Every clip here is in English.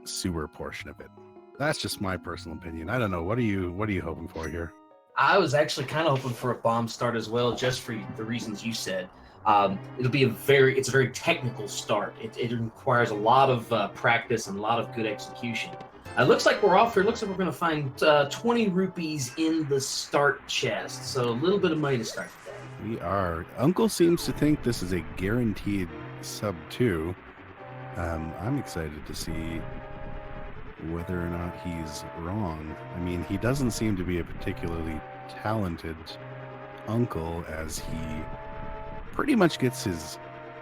sewer portion of it. That's just my personal opinion. I don't know. What are you hoping for here? I was actually kind of hoping for a bomb start as well, just for the reasons you said. It'll be it's a very technical start. It requires a lot of practice and a lot of good execution. It looks like we're off here. It looks like we're going to find 20 rupees in the start chest. So a little bit of money to start today. We are. Uncle seems to think this is a guaranteed sub 2. I'm excited to see whether or not he's wrong. I mean, he doesn't seem to be a particularly talented uncle, as he pretty much gets his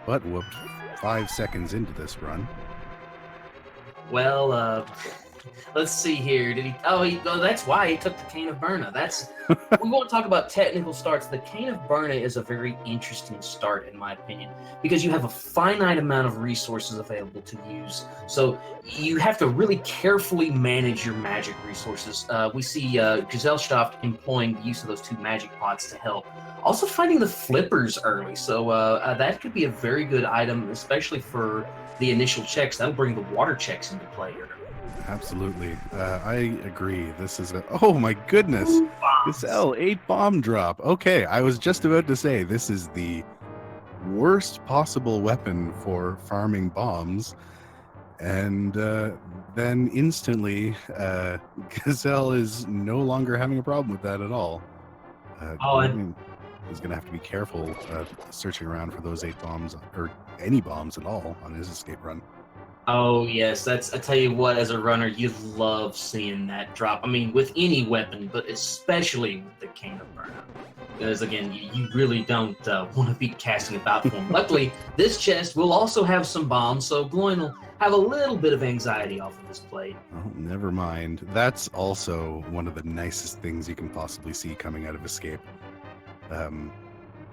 butt whooped 5 seconds into this run. Well, let's see here. Did he? Oh, that's why he took the Cane of Burna. We won't talk about technical starts. The Cane of Burna is a very interesting start, in my opinion, because you have a finite amount of resources available to use. So you have to really carefully manage your magic resources. We see Gesellschaft employing the use of those 2 magic pots to help. Also finding the flippers early. So that could be a very good item, especially for the initial checks. That'll bring the water checks into play here. Absolutely. I agree. This is oh my goodness. Gazelle, 8 bomb drop. Okay, I was just about to say this is the worst possible weapon for farming bombs. And then instantly, Gazelle is no longer having a problem with that at all. He's going to have to be careful searching around for those 8 bombs, or any bombs at all, on his escape run. Oh, yes. I tell you what, as a runner, you love seeing that drop. I mean, with any weapon, but especially with the Cane of Burna. Because, again, you really don't want to be casting about for them. Luckily, this chest will also have some bombs, so Gloin will have a little bit of anxiety off of this plate. Oh, never mind. That's also one of the nicest things you can possibly see coming out of Escape.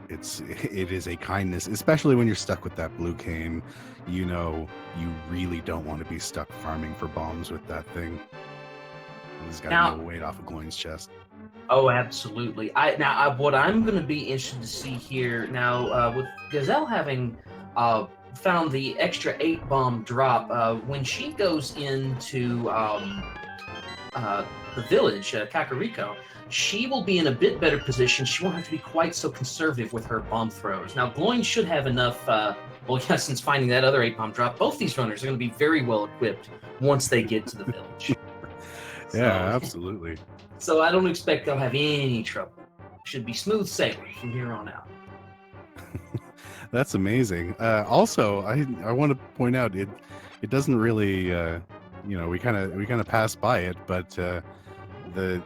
It is a kindness, especially when you're stuck with that blue cane. You know, you really don't want to be stuck farming for bombs with that thing. He's got no weight off of Gloin's chest. Oh, absolutely. What I'm going to be interested to see here now, with Gazelle having found the extra 8 bomb drop, when she goes into the village, Kakariko, she will be in a bit better position. She won't have to be quite so conservative with her bomb throws. Now, Gloin should have enough, since finding that other 8 bomb drop, both these runners are going to be very well equipped once they get to the village. Absolutely. So I don't expect they'll have any trouble. Should be smooth sailing from here on out. That's amazing. Also, I want to point out it doesn't really, we kind of pass by it, but the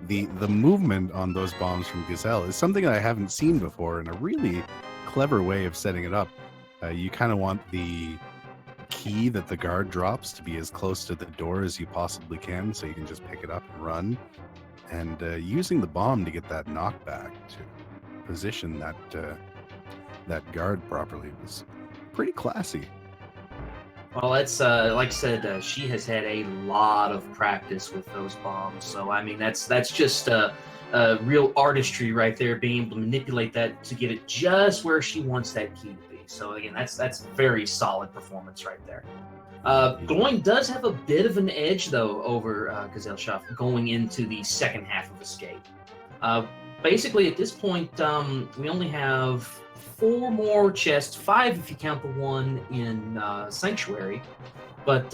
the movement on those bombs from Gazelle is something that I haven't seen before, and a really clever way of setting it up. You kind of want the key that the guard drops to be as close to the door as you possibly can, so you can just pick it up and run. And using the bomb to get that knockback to position that guard properly was pretty classy. Well, that's like I said, she has had a lot of practice with those bombs. So I mean, that's just real artistry right there, being able to manipulate that to get it just where she wants that key to be. So again, that's very solid performance right there. Gloin does have a bit of an edge though over Gesellschaft going into the second half of Escape. Basically, at this point, we only have 4 more chests, 5 if you count the one in Sanctuary. But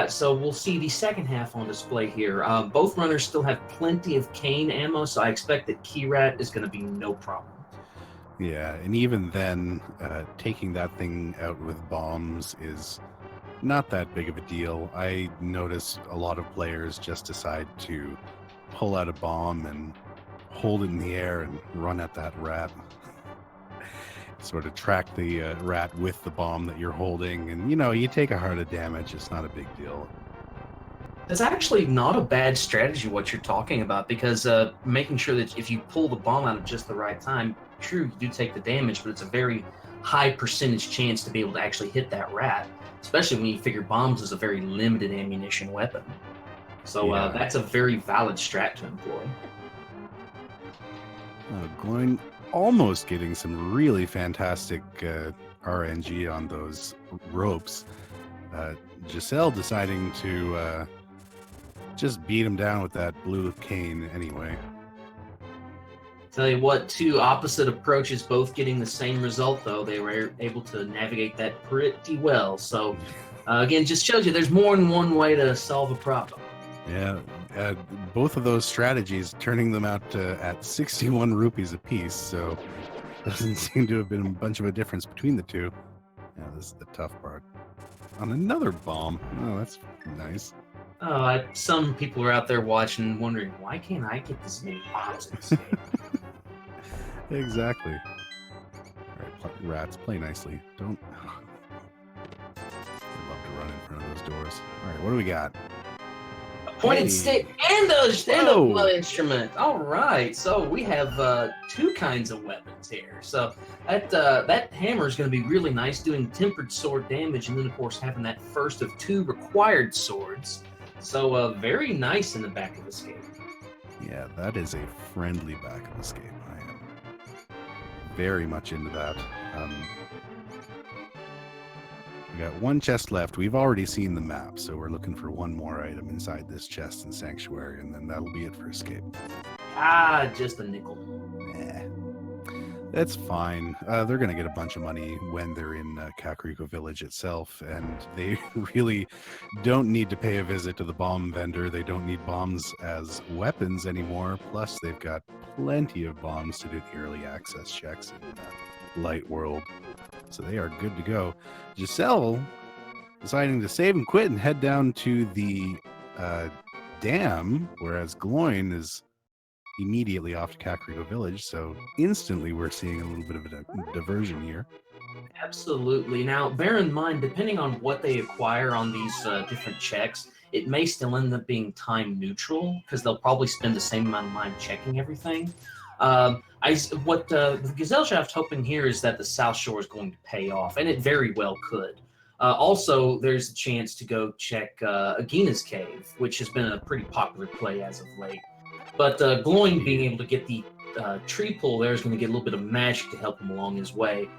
so we'll see the second half on display here. Both runners still have plenty of cane ammo, so I expect that Key Rat is going to be no problem. Yeah, and even then, taking that thing out with bombs is not that big of a deal. I notice a lot of players just decide to pull out a bomb and hold it in the air and run at that rat. Sort of track the rat with the bomb that you're holding, and you take a heart of damage. It's not a big deal. It's actually not a bad strategy what you're talking about, because making sure that if you pull the bomb out at just the right time, true, you do take the damage, but it's a very high percentage chance to be able to actually hit that rat, especially when you figure bombs is a very limited ammunition weapon. So that's a very valid strat to employ. Gloin almost getting some really fantastic RNG on those ropes. Giselle deciding to just beat him down with that blue cane anyway. Tell you what, two opposite approaches, both getting the same result, though. They were able to navigate that pretty well. So, again, just shows you there's more than one way to solve a problem. Yeah, both of those strategies turning them out at 61 rupees apiece, so doesn't seem to have been a bunch of a difference between the two. Yeah, this is the tough part. On another bomb. Oh, that's nice. Some people are out there watching, wondering, why can't I get this many bombs in this game? Exactly. All right, rats, play nicely. Don't. I'd love to run in front of those doors. All right, what do we got? A pointed stick and a blood instrument. All right, so we have two kinds of weapons here. So that hammer is going to be really nice, doing tempered sword damage, and then of course having that first of two required swords. So very nice in the back of escape. Yeah, that is a friendly back of escape. I am very much into that. We got one chest left. We've already seen the map, so we're looking for one more item inside this chest in Sanctuary, and then that'll be it for escape. Just a nickel. That's fine. They're going to get a bunch of money when they're in Kakariko Village itself, and they really don't need to pay a visit to the bomb vendor. They don't need bombs as weapons anymore. Plus, they've got plenty of bombs to do the early access checks in Light World. So they are good to go. Giselle deciding to save and quit and head down to the dam, whereas Gloin is immediately off to Kakariko Village, so instantly we're seeing a little bit of a diversion here. Absolutely. Now, bear in mind, depending on what they acquire on these different checks, it may still end up being time neutral, because they'll probably spend the same amount of time checking everything. What the Gesellschaft hoping here is that the South Shore is going to pay off, and it very well could. Also, there's a chance to go check Agina's Cave, which has been a pretty popular play as of late. But Gloin being able to get the tree pull there is going to get a little bit of magic to help him along his way.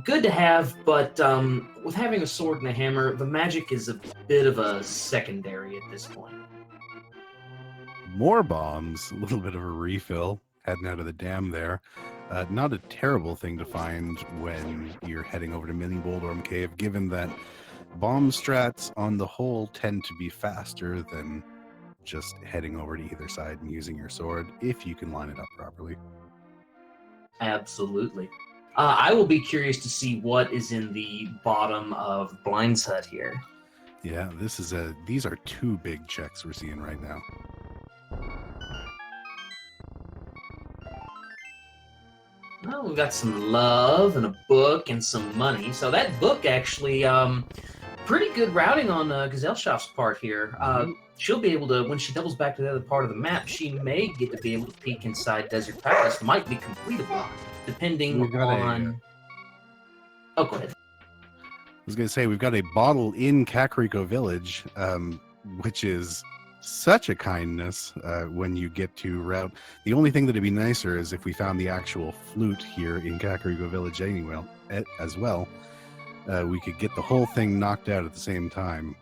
Good to have, but with having a sword and a hammer, the magic is a bit of a secondary at this point. More bombs, a little bit of a refill, heading out of the dam there. Not a terrible thing to find when you're heading over to Mini Boldorm Cave, given that bomb strats on the whole tend to be faster than just heading over to either side and using your sword, if you can line it up properly. Absolutely. I will be curious to see what is in the bottom of Blind's hut here. Yeah, these are two big checks we're seeing right now. Well, we've got some love and a book and some money. So that book actually, pretty good routing on Gesellschaft's part here. She'll be able to, when she doubles back to the other part of the map, she may get to be able to peek inside Desert Palace. Might be completable, depending on... Oh, go ahead. I was going to say, we've got a bottle in Kakariko Village, which is such a kindness when you get to route. The only thing that would be nicer is if we found the actual flute here in Kakariko Village anyway, as well. We could get the whole thing knocked out at the same time.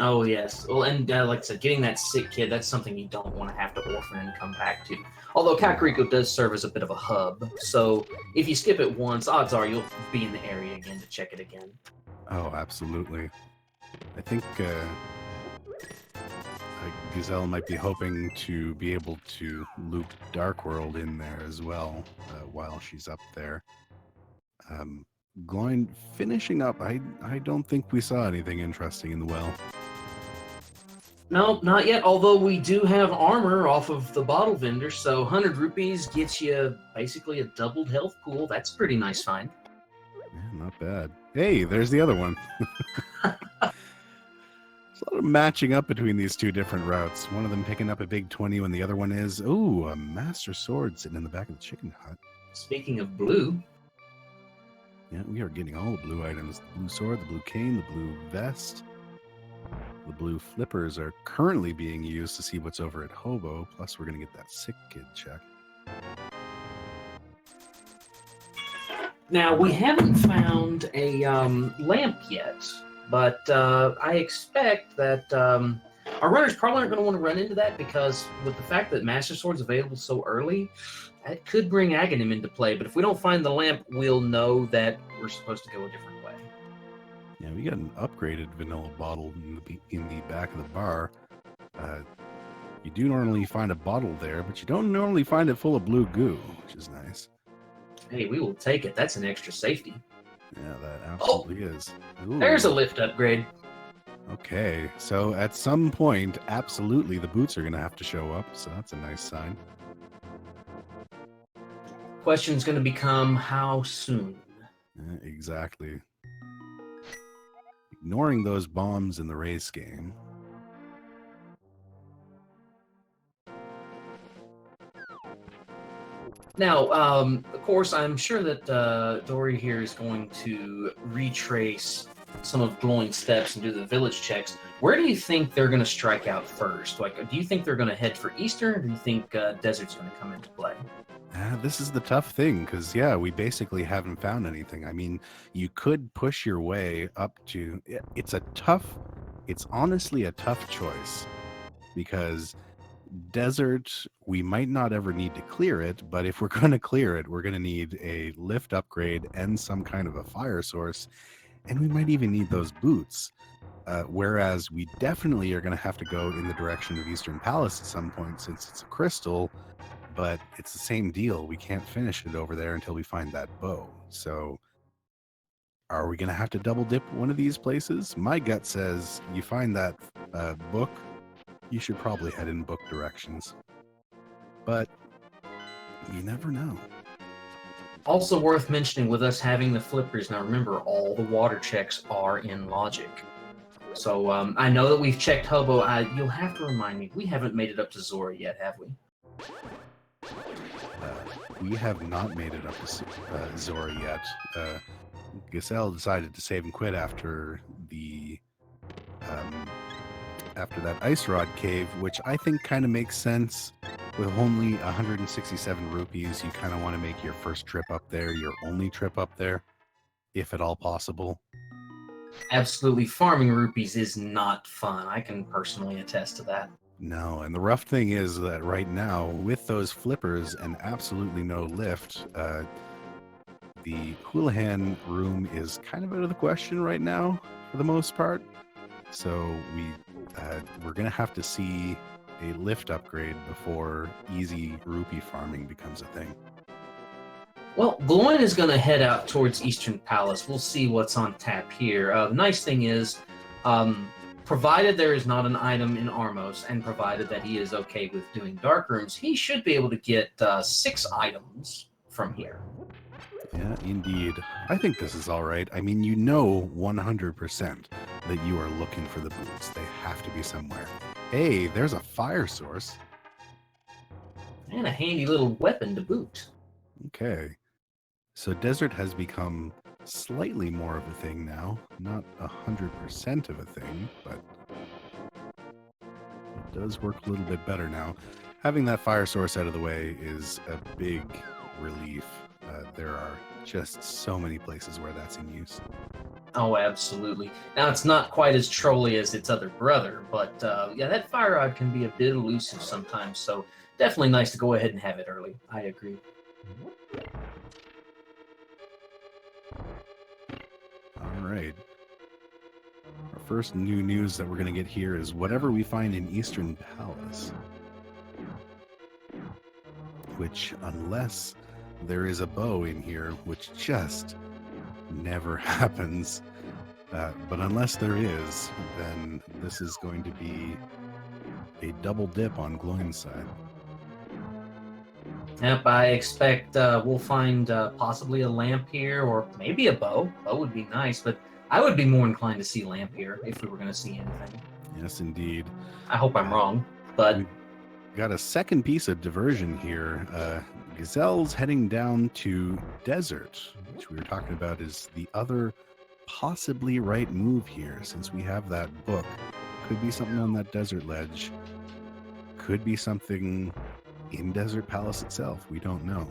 Oh, yes. Well, and like I said, getting that sick kid, that's something you don't want to have to orphan and come back to. Although Kakariko does serve as a bit of a hub, so if you skip it once, odds are you'll be in the area again to check it again. Oh, absolutely. I think Gazelle might be hoping to be able to loop Dark World in there as well while she's up there. Gloin finishing up. I don't think we saw anything interesting in the well. No, not yet, although we do have armor off of the bottle vendor, so 100 rupees gets you basically a doubled health pool. That's a pretty nice find. Yeah, not bad. Hey, there's the other one. There's a lot of matching up between these two different routes. One of them picking up a big 20 when the other one is, ooh, a master sword sitting in the back of the chicken hut. Speaking of blue. Yeah, we are getting all the blue items. The blue sword, the blue cane, the blue vest. The blue flippers are currently being used to see what's over at Hobo. Plus, we're going to get that sick kid check. Now, we haven't found a lamp yet. But I expect that our runners probably aren't going to want to run into that because with the fact that Master Sword's available so early, that could bring Aghanim into play. But if we don't find the lamp, we'll know that we're supposed to go a different way. Yeah, we got an upgraded vanilla bottle in the back of the bar. You do normally find a bottle there, but you don't normally find it full of blue goo, which is nice. Hey, we will take it. That's an extra safety. Yeah, that absolutely is. Ooh. There's a lift upgrade. Okay, so at some point, absolutely, the boots are going to have to show up, so that's a nice sign. Question's going to become how soon? Exactly. Ignoring those bombs in the race game. Now, of course, I'm sure that Dory here is going to retrace some of Gloin's steps and do the village checks. Where do you think they're going to strike out first? Like, do you think they're going to head for Eastern, or do you think Desert's going to come into play? This is the tough thing, because, yeah, we basically haven't found anything. I mean, you could push your way up to... It's honestly a tough choice, because Desert, we might not ever need to clear it, but if we're going to clear it, we're going to need a lift upgrade and some kind of a fire source, and we might even need those boots. Whereas we definitely are going to have to go in the direction of Eastern Palace at some point, since it's a crystal, but it's the same deal. We can't finish it over there until we find that bow. So are we going to have to double dip one of these places? My gut says you find that book, you should probably head in book directions. But you never know. Also worth mentioning with us having the flippers, now remember, all the water checks are in logic. So I know that we've checked Hobo. You'll have to remind me, we haven't made it up to Zora yet, have we? We have not made it up to Zora yet. Gesell decided to save and quit after the after that ice rod cave, which I think kind of makes sense. With only 167 rupees, you kind of want to make your first trip up there your only trip up there, if at all possible. Absolutely, farming rupees is not fun. I can personally attest to that. No, and the rough thing is that right now, with those flippers and absolutely no lift, the Houlihan room is kind of out of the question right now, for the most part. So we're going to have to see a lift upgrade before easy rupee farming becomes a thing. Well, Gloin is going to head out towards Eastern Palace. We'll see what's on tap here. The nice thing is, provided there is not an item in Armos, and provided that he is okay with doing dark rooms, he should be able to get 6 items from here. Yeah, indeed. I think this is all right. I mean, you know 100% that you are looking for the boots. They have to be somewhere. Hey, there's a fire source. And a handy little weapon to boot. Okay. So Desert has become slightly more of a thing now. Not 100% of a thing, but it does work a little bit better now. Having that fire source out of the way is a big relief. There are just so many places where that's in use. Oh, absolutely. Now, it's not quite as trolly as its other brother, but yeah, that fire rod can be a bit elusive sometimes, so definitely nice to go ahead and have it early. I agree. All right. Our first new news that we're going to get here is whatever we find in Eastern Palace. Which, unless there is a bow in here, which just never happens. But unless there is, then this is going to be a double dip on Gloin's side. Yep, I expect we'll find possibly a lamp here, or maybe a bow. Bow would be nice, but I would be more inclined to see lamp here if we were going to see anything. Yes, indeed. I hope I'm wrong, but... We've got a second piece of diversion here. Gesell's heading down to Desert, which we were talking about is the other possibly right move here, since we have that book. Could be something on that desert ledge. Could be something in Desert Palace itself. We don't know.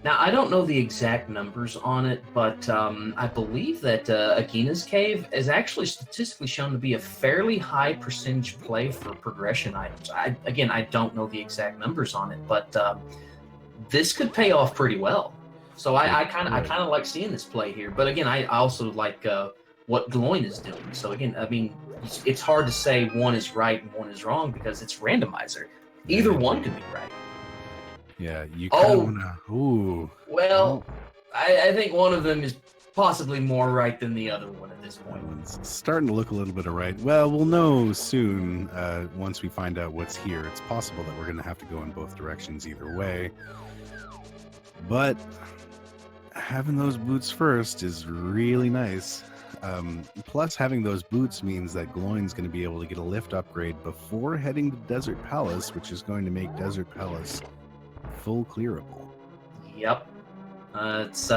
Now, I don't know the exact numbers on it, but I believe that Agina's Cave is actually statistically shown to be a fairly high percentage play for progression items. Again, I don't know the exact numbers on it, but this could pay off pretty well. So I kind of like seeing this play here. But again, I also like what Gloin is doing. So again, I mean, it's hard to say one is right and one is wrong because it's randomizer. Either one could be right. Yeah, you kind of want to. Ooh. Well, I think one of them is possibly more right than the other one at this point. That one's starting to look a little bit of right. Well, we'll know soon once we find out what's here. It's possible that we're going to have to go in both directions either way. But having those boots first is really nice. Plus, having those boots means that Gloin's going to be able to get a lift upgrade before heading to Desert Palace, which is going to make Desert Palace full clearable. Yep. It's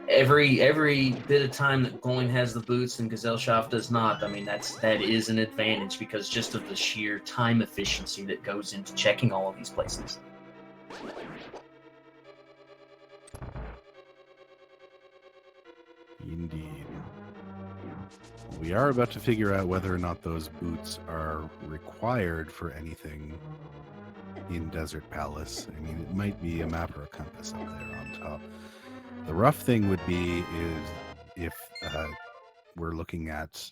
every bit of time that Gloin has the boots and Gesellschaft does not. I mean, that is an advantage because just of the sheer time efficiency that goes into checking all of these places. Indeed. We are about to figure out whether or not those boots are required for anything in Desert Palace. I mean, it might be a map or a compass up there on top. The rough thing would be is if we're looking at,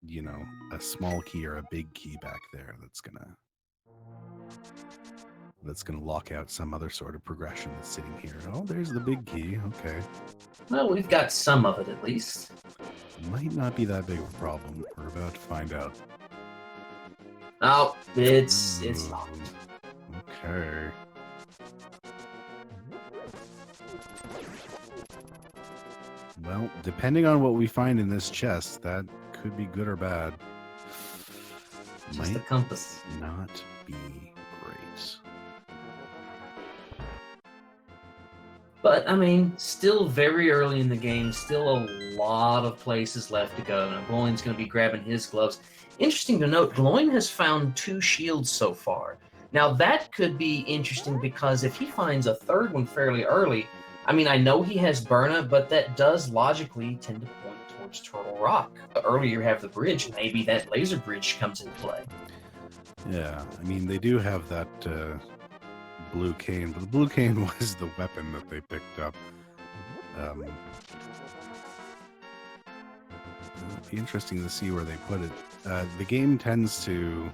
you know, a small key or a big key back there that's gonna lock out some other sort of progression that's sitting here. Oh, there's the big key. Okay. Well, we've got some of it at least. Might not be that big of a problem. We're about to find out. Oh, it's locked. Okay. Well, depending on what we find in this chest, that could be good or bad. Just a compass. Not be great. But, I mean, still very early in the game, still a lot of places left to go. Now, Gloin's going to be grabbing his gloves. Interesting to note, Gloin has found 2 shields so far. Now, that could be interesting because if he finds a third one fairly early, I mean, I know he has Burna, but that does logically tend to point towards Turtle Rock. The earlier you have the bridge, maybe that laser bridge comes into play. Yeah, I mean, they do have that blue cane, but the blue cane was the weapon that they picked up. It'll be interesting to see where they put it. The game tends to...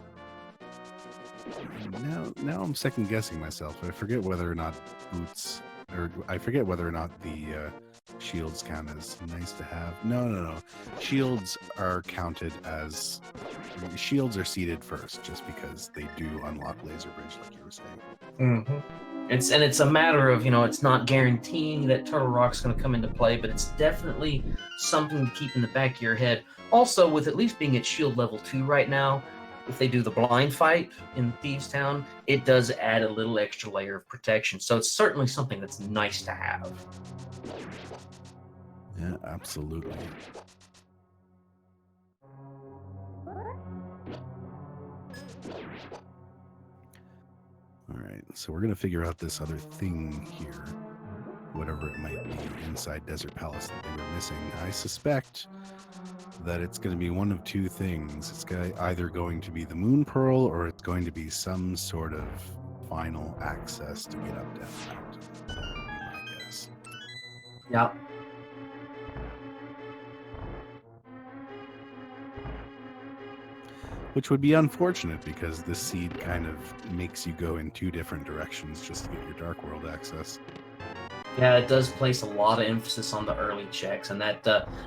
Now I'm second guessing myself. I forget whether or not boots... Or I forget whether or not the shields count as nice to have. No. Shields are counted as... Shields are seeded first, just because they do unlock laser bridge, like you were saying. Mm-hmm. It's a matter of, you know, it's not guaranteeing that Turtle Rock's going to come into play, but it's definitely something to keep in the back of your head. Also, with at least being at shield level 2 right now, if they do the blind fight in Thieves Town, it does add a little extra layer of protection. So it's certainly something that's nice to have. Yeah, absolutely. All right, so we're going to figure out this other thing here, whatever it might be inside Desert Palace that they were missing. I suspect that it's going to be one of 2 things. It's either going to be the Moon Pearl or it's going to be some sort of final access to get up Death Mountain. That would be my guess. Yeah. Which would be unfortunate because this seed kind of makes you go in 2 different directions just to get your Dark World access. Yeah, it does place a lot of emphasis on the early checks, and that,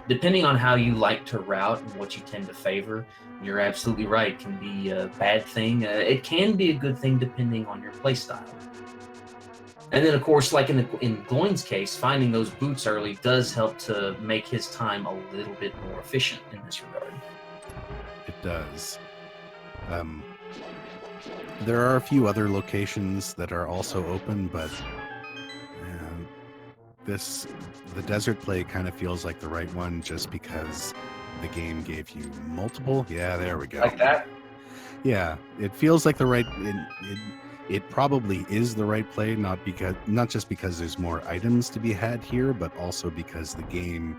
depending on how you like to route and what you tend to favor, you're absolutely right, can be a bad thing. It can be a good thing depending on your playstyle. And then, of course, like in Gloin's case, finding those boots early does help to make his time a little bit more efficient in this regard. It does. There are a few other locations that are also open, but the desert play kind of feels like the right one just because the game gave you multiple. Yeah, there we go. Like that? Yeah, it feels like the right... it probably is the right play, not just because there's more items to be had here, but also because the game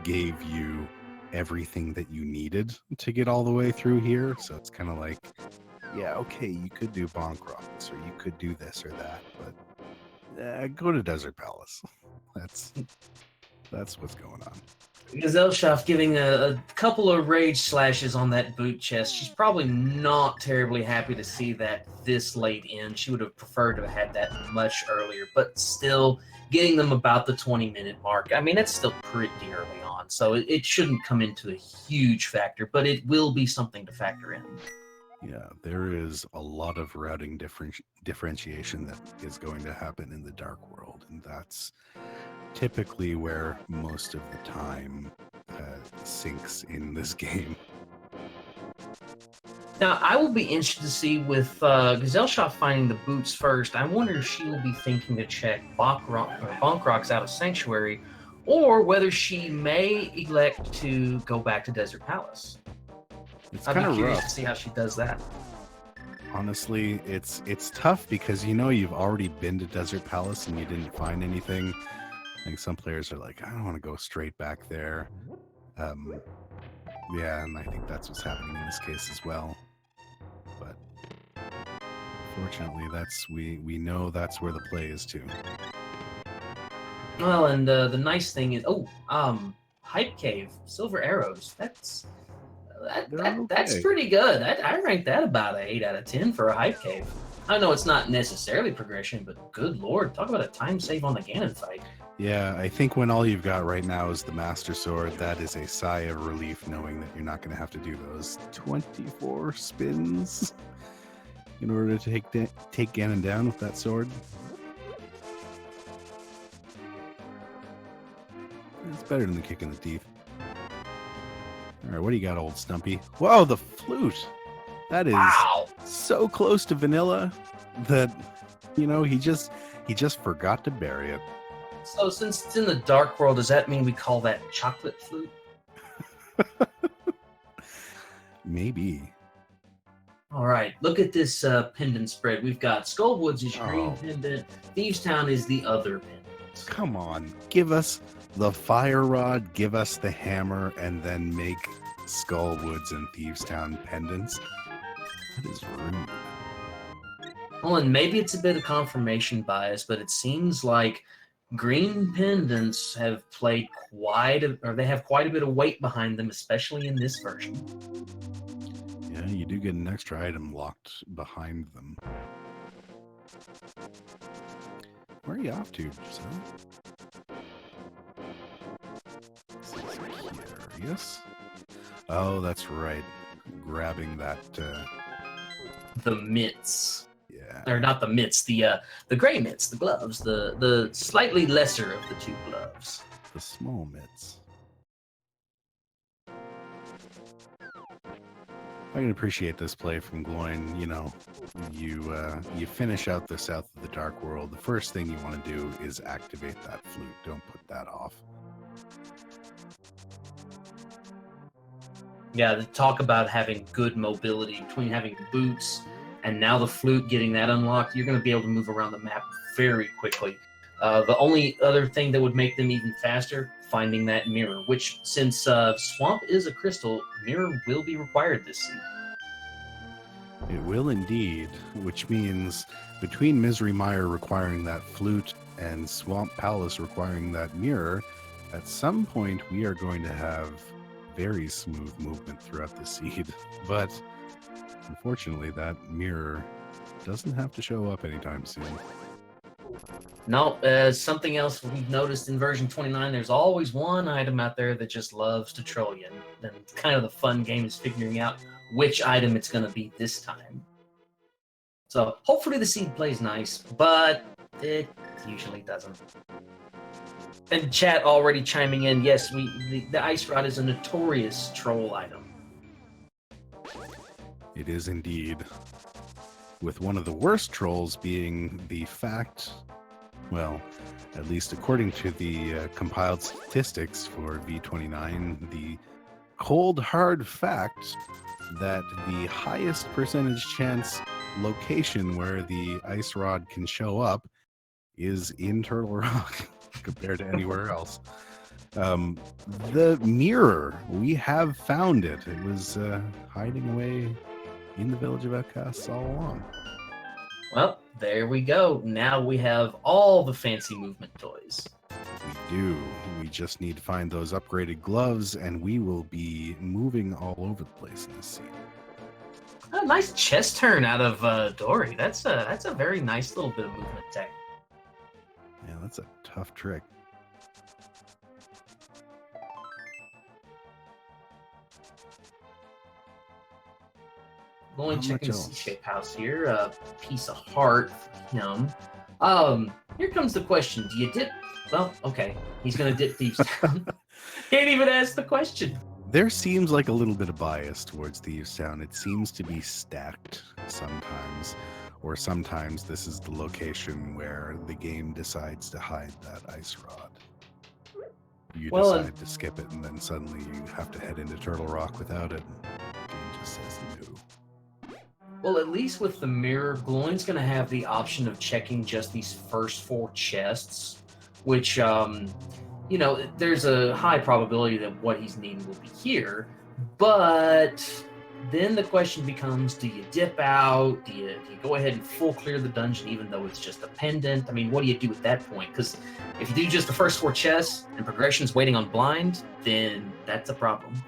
gave you everything that you needed to get all the way through here. So it's kind of like, yeah, okay, you could do bonk rocks, or you could do this or that, but go to Desert Palace. That's what's going on. Gesellschaft giving a couple of rage slashes on that boot chest. She's probably not terribly happy to see that this late in. She would have preferred to have had that much earlier, but still getting them about the 20-minute mark. I mean, that's still pretty early on, so it shouldn't come into a huge factor, but it will be something to factor in. Yeah, there is a lot of routing differentiation that is going to happen in the Dark World, and that's typically where most of the time sinks in this game. Now, I will be interested to see with Gesellschaft finding the boots first. I wonder if she will be thinking to check bonk rocks out of Sanctuary, or whether she may elect to go back to Desert Palace. It's I'd kind be of curious rough. to see how she does that. Honestly, it's tough because you've already been to Desert Palace and you didn't find anything. I think some players are like, I don't want to go straight back there. Yeah, and I think that's what's happening in this case as well. But fortunately, we know that's where the play is too. Well, and the nice thing is, Hype Cave, Silver Arrows. That's pretty good. I rank that about an 8 out of 10 for a Hype Cave. I know it's not necessarily progression, but good lord, talk about a time save on the Ganon fight. Yeah, I think when all you've got right now is the Master Sword, that is a sigh of relief knowing that you're not going to have to do those 24 spins in order to take Ganon down with that sword. It's better than the kick in the teeth. All right, what do you got, old Stumpy? Whoa, the flute! That is so close to vanilla that, he just forgot to bury it. So since it's in the Dark World, does that mean we call that chocolate flute? Maybe. All right, look at this pendant spread. We've got Skullwoods is your green pendant. Thieves Town is the other pendant. Come on, give us the fire rod, give us the hammer, and then make Skullwoods and Thieves Town pendants. That is rude. Well, and maybe it's a bit of confirmation bias, but it seems like green pendants have they have quite a bit of weight behind them, especially in this version. Yeah, you do get an extra item locked behind them. Where are you off to, Giselle? Yes? Oh, that's right. Grabbing that the mitts. Yeah. Or not the mitts, the gray mitts, the gloves, the slightly lesser of the two gloves. The small mitts. I can appreciate this play from Gloin. You finish out the South of the Dark World. The first thing you want to do is activate that flute. Don't put that off. Yeah, to talk about having good mobility between having boots and now the flute, getting that unlocked, you're going to be able to move around the map very quickly. The only other thing that would make them even faster, finding that mirror, which since Swamp is a crystal, mirror will be required this season. It will indeed, which means between Misery Mire requiring that flute and Swamp Palace requiring that mirror, at some point we are going to have very smooth movement throughout the seed. But unfortunately, that mirror doesn't have to show up anytime soon. No, something else we've noticed in version 29, there's always one item out there that just loves to troll you. And kind of the fun game is figuring out which item it's going to be this time. So hopefully the seed plays nice, but it usually doesn't. And chat already chiming in, yes, the Ice Rod is a notorious troll item. It is indeed. With one of the worst trolls being the fact, well, at least according to the compiled statistics for V29, the cold hard fact that the highest percentage chance location where the ice rod can show up is in Turtle Rock compared to anywhere else. The mirror, we have found it. It was hiding away in the village of Outcasts all along. Well, there we go. Now we have all the fancy movement toys. We do. We just need to find those upgraded gloves, and we will be moving all over the place in this scene. A nice chest turn out of Dory. That's a very nice little bit of movement tech. Yeah, that's a tough trick. Going Not checking much else. C-shape house here. A piece of heart for him. Here comes the question. Do you dip? Well, okay. He's gonna dip Thieves Town. Can't even ask the question. There seems like a little bit of bias towards Thieves Town. It seems to be stacked sometimes, or sometimes this is the location where the game decides to hide that ice rod. You decide to skip it, and then suddenly you have to head into Turtle Rock without it. And the game just says no. Well, at least with the mirror, Gloin's going to have the option of checking just these first 4 chests, which, you know, there's a high probability that what he's needing will be here. But then the question becomes, do you dip out? Do you go ahead and full clear the dungeon even though it's just a pendant? I mean, what do you do at that point? Because if you do just the first 4 chests and progression's waiting on blind, then that's a problem.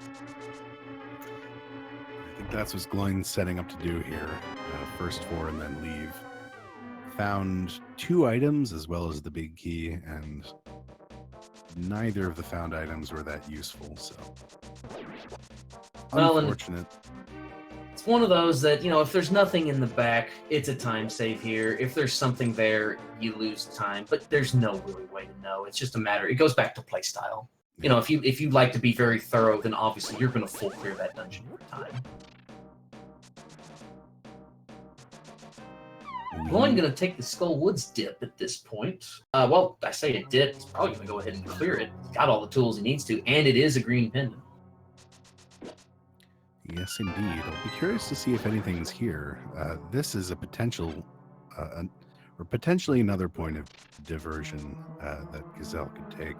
I think that's what Gloin's setting up to do here. First 4 and then leave. Found 2 items as well as the big key, and neither of the found items were that useful, so unfortunate. It's one of those that, you know, if there's nothing in the back, it's a time save here. If there's something there, you lose time, but there's no really way to know. It's just a matter, it goes back to play style. You know, if you like to be very thorough, then obviously you're going to full clear that dungeon every time. Gloin going to take the Skull Woods dip at this point. Well, I say a dip. He's probably going to go ahead and clear it. He's got all the tools he needs to, and it is a green pendant. Yes, indeed. I'll be curious to see if anything's here. This is a potential, or potentially another point of diversion that Gazelle could take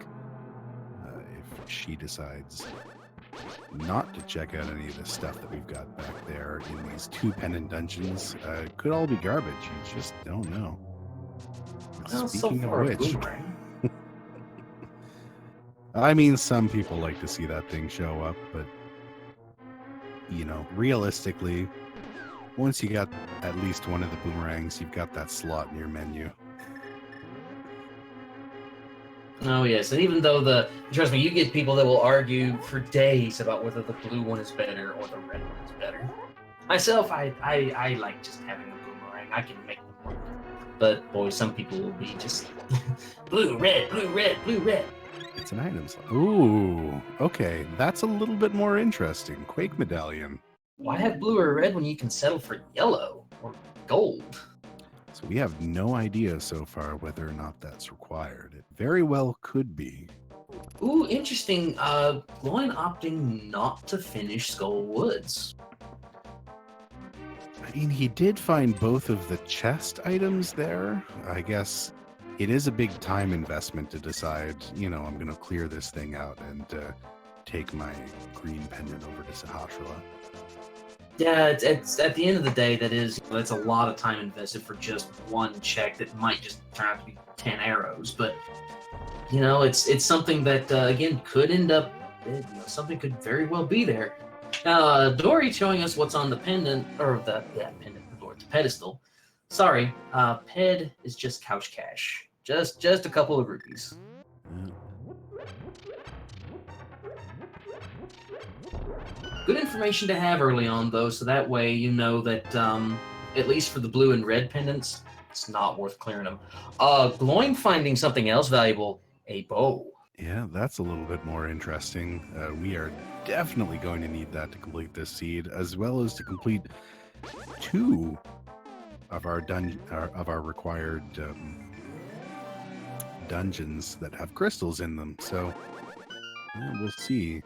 if she decides not to check out any of the stuff that we've got back there in these 2 pendant dungeons. Could all be garbage. You just don't know. Well, Speaking so of far, which, I mean, some people like to see that thing show up, but you know, realistically, once you got at least one of the boomerangs, you've got that slot in your menu. Oh yes, and even though trust me, you get people that will argue for days about whether the blue one is better or the red one is better. Myself, I like just having a boomerang. I can make them work. But boy, some people will be just blue, red, blue, red, blue, red. It's an item slot. Ooh, okay, that's a little bit more interesting. Quake medallion. Why have blue or red when you can settle for yellow or gold? So we have no idea so far whether or not that's required. It very well could be. Ooh, interesting. Gloin opting not to finish Skull Woods. I mean, he did find both of the chest items there. I guess it is a big time investment to decide, you know, I'm going to clear this thing out and take my green pendant over to Sahasrahla. Yeah, it's at the end of the day, that's a lot of time invested for just one check that might just turn out to be 10 arrows. But you know, it's something that again could end up, you know, something could very well be there. Dory showing us what's on the pendant, or the pendant, or the pedestal. Sorry, ped is just couch cash, just a couple of rupees. Good information to have early on, though, so that way you know that, at least for the blue and red pendants, it's not worth clearing them. Gloin finding something else valuable, a bow. Yeah, that's a little bit more interesting. We are definitely going to need that to complete this seed, as well as to complete 2 of our required dungeons that have crystals in them. So yeah, we'll see.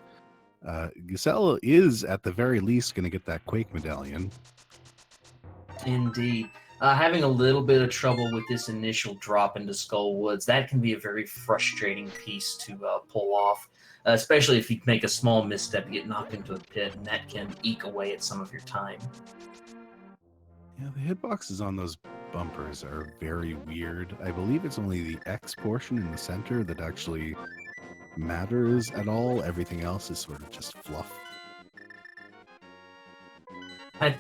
Gesellschaft is at the very least going to get that Quake medallion. Indeed. Having a little bit of trouble with this initial drop into Skull Woods, that can be a very frustrating piece to pull off, especially if you make a small misstep, you get knocked into a pit, and that can eke away at some of your time. Yeah, the hitboxes on those bumpers are very weird. I believe it's only the X portion in the center that actually matters at all. Everything else is sort of just fluff.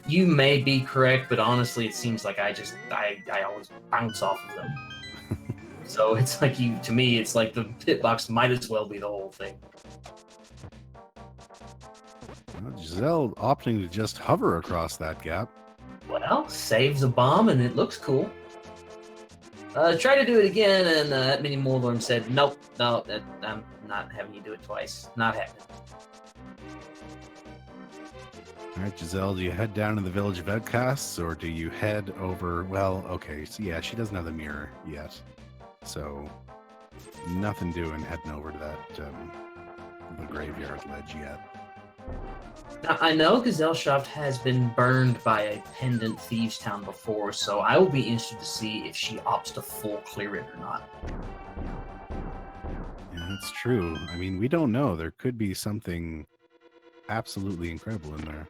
You may be correct, but honestly, it seems like I always bounce off of them. So it's like to me, it's like the hitbox might as well be the whole thing. Well, Giselle opting to just hover across that gap. Well, saves a bomb, and it looks cool. Try to do it again, and that mini Moldorm said, nope, no, I'm not having you do it twice. Not happening. All right, Giselle, do you head down to the Village of Outcasts, or do you head over... Well, okay, so yeah, she doesn't have the mirror yet. So, nothing doing heading over to that, the graveyard ledge yet. Now, I know Gesellschaft has been burned by a Pendant Thieves Town before, so I will be interested to see if she opts to full clear it or not. Yeah, that's true. I mean, we don't know. There could be something absolutely incredible in there.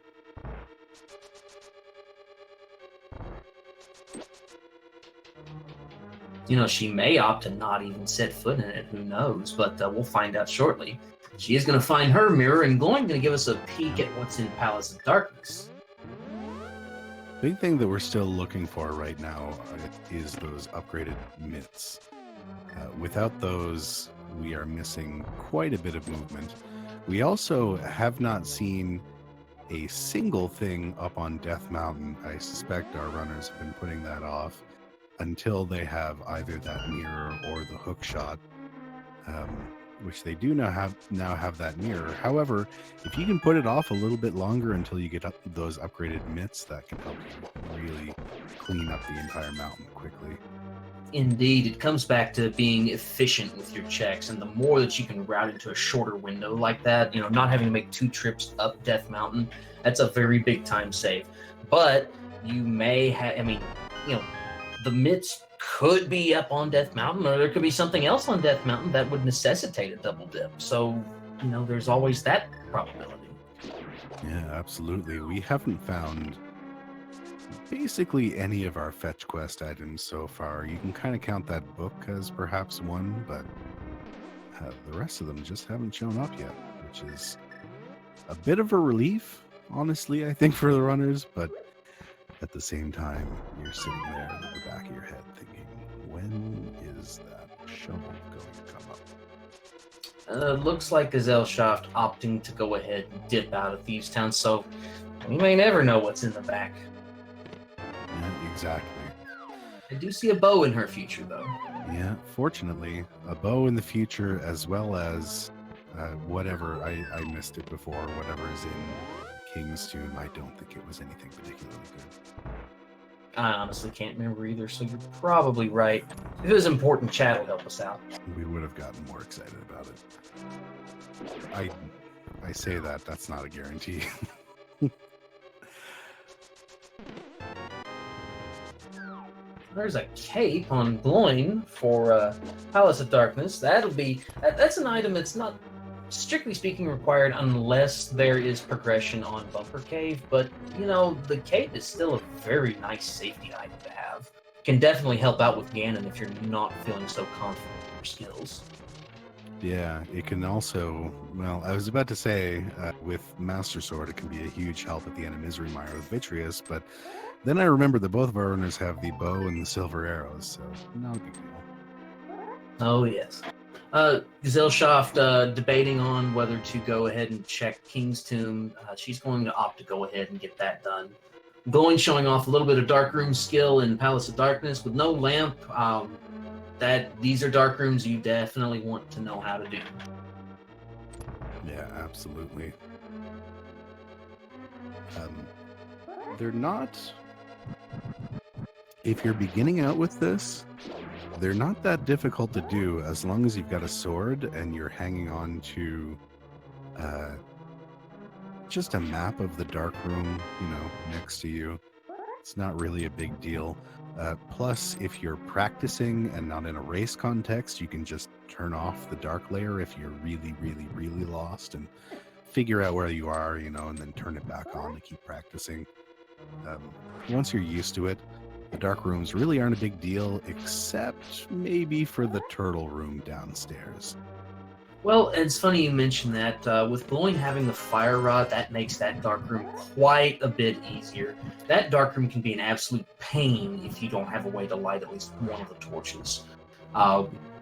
You know, she may opt to not even set foot in it, who knows, but we'll find out shortly. She is going to find her mirror, and Gloin going to give us a peek at what's in Palace of Darkness. Big thing that we're still looking for right now is those upgraded mitts. Without those, we are missing quite a bit of movement. We also have not seen a single thing up on Death Mountain. I suspect our runners have been putting that off until they have either that mirror or the hook shot, which they do now have that mirror. However, if you can put it off a little bit longer until you get up those upgraded mitts, that can help you really clean up the entire mountain quickly. Indeed, it comes back to being efficient with your checks, and the more that you can route into a shorter window like that, you know, not having to make 2 trips up Death Mountain, that's a very big time save. But you may have, I mean, you know, the mitts could be up on Death Mountain, or there could be something else on Death Mountain that would necessitate a double dip. So, you know, there's always that probability. Yeah, absolutely. We haven't found basically any of our fetch quest items so far. You can kind of count that book as perhaps one, but the rest of them just haven't shown up yet, which is a bit of a relief, honestly, I think, for the runners, but at the same time, you're sitting there at the back of your head thinking, when is that shovel going to come up? Looks like Gesellschaft opting to go ahead and dip out of Thieves Town, so we may never know what's in the back. Yeah, exactly. I do see a bow in her future, though. Yeah, fortunately, a bow in the future, as well as whatever, I missed it before, whatever is in King's Tomb. I don't think it was anything particularly good. I honestly can't remember either, so you're probably right. If it was important, chat will help us out. We would have gotten more excited about it. I say that's not a guarantee. There's a cape on Gloin for Palace of Darkness. That's an item that's not, strictly speaking, required unless there is progression on Bumper Cave, but, you know, the cape is still a very nice safety item to have. Can definitely help out with Ganon if you're not feeling so confident in your skills. Yeah, it can also, well, I was about to say, with Master Sword, it can be a huge help at the end of Misery Mire with Vitreous, but then I remember that both of our runners have the bow and the silver arrows, so not a big deal. Oh, yes. Gesellschaft debating on whether to go ahead and check King's Tomb. She's going to opt to go ahead and get that done. Gloin showing off a little bit of darkroom skill in Palace of Darkness with no lamp. These are dark rooms you definitely want to know how to do. Yeah, absolutely. They're not... If you're beginning out with this, they're not that difficult to do as long as you've got a sword and you're hanging on to just a map of the dark room, you know, next to you. It's not really a big deal. Plus, if you're practicing and not in a race context, you can just turn off the dark layer if you're really, really, really lost and figure out where you are, and then turn it back on to keep practicing. Once you're used to it, the dark rooms really aren't a big deal, except maybe for the turtle room downstairs. Well, it's funny you mentioned that. With Gloin having the fire rod, that makes that dark room quite a bit easier. That dark room can be an absolute pain if you don't have a way to light at least one of the torches.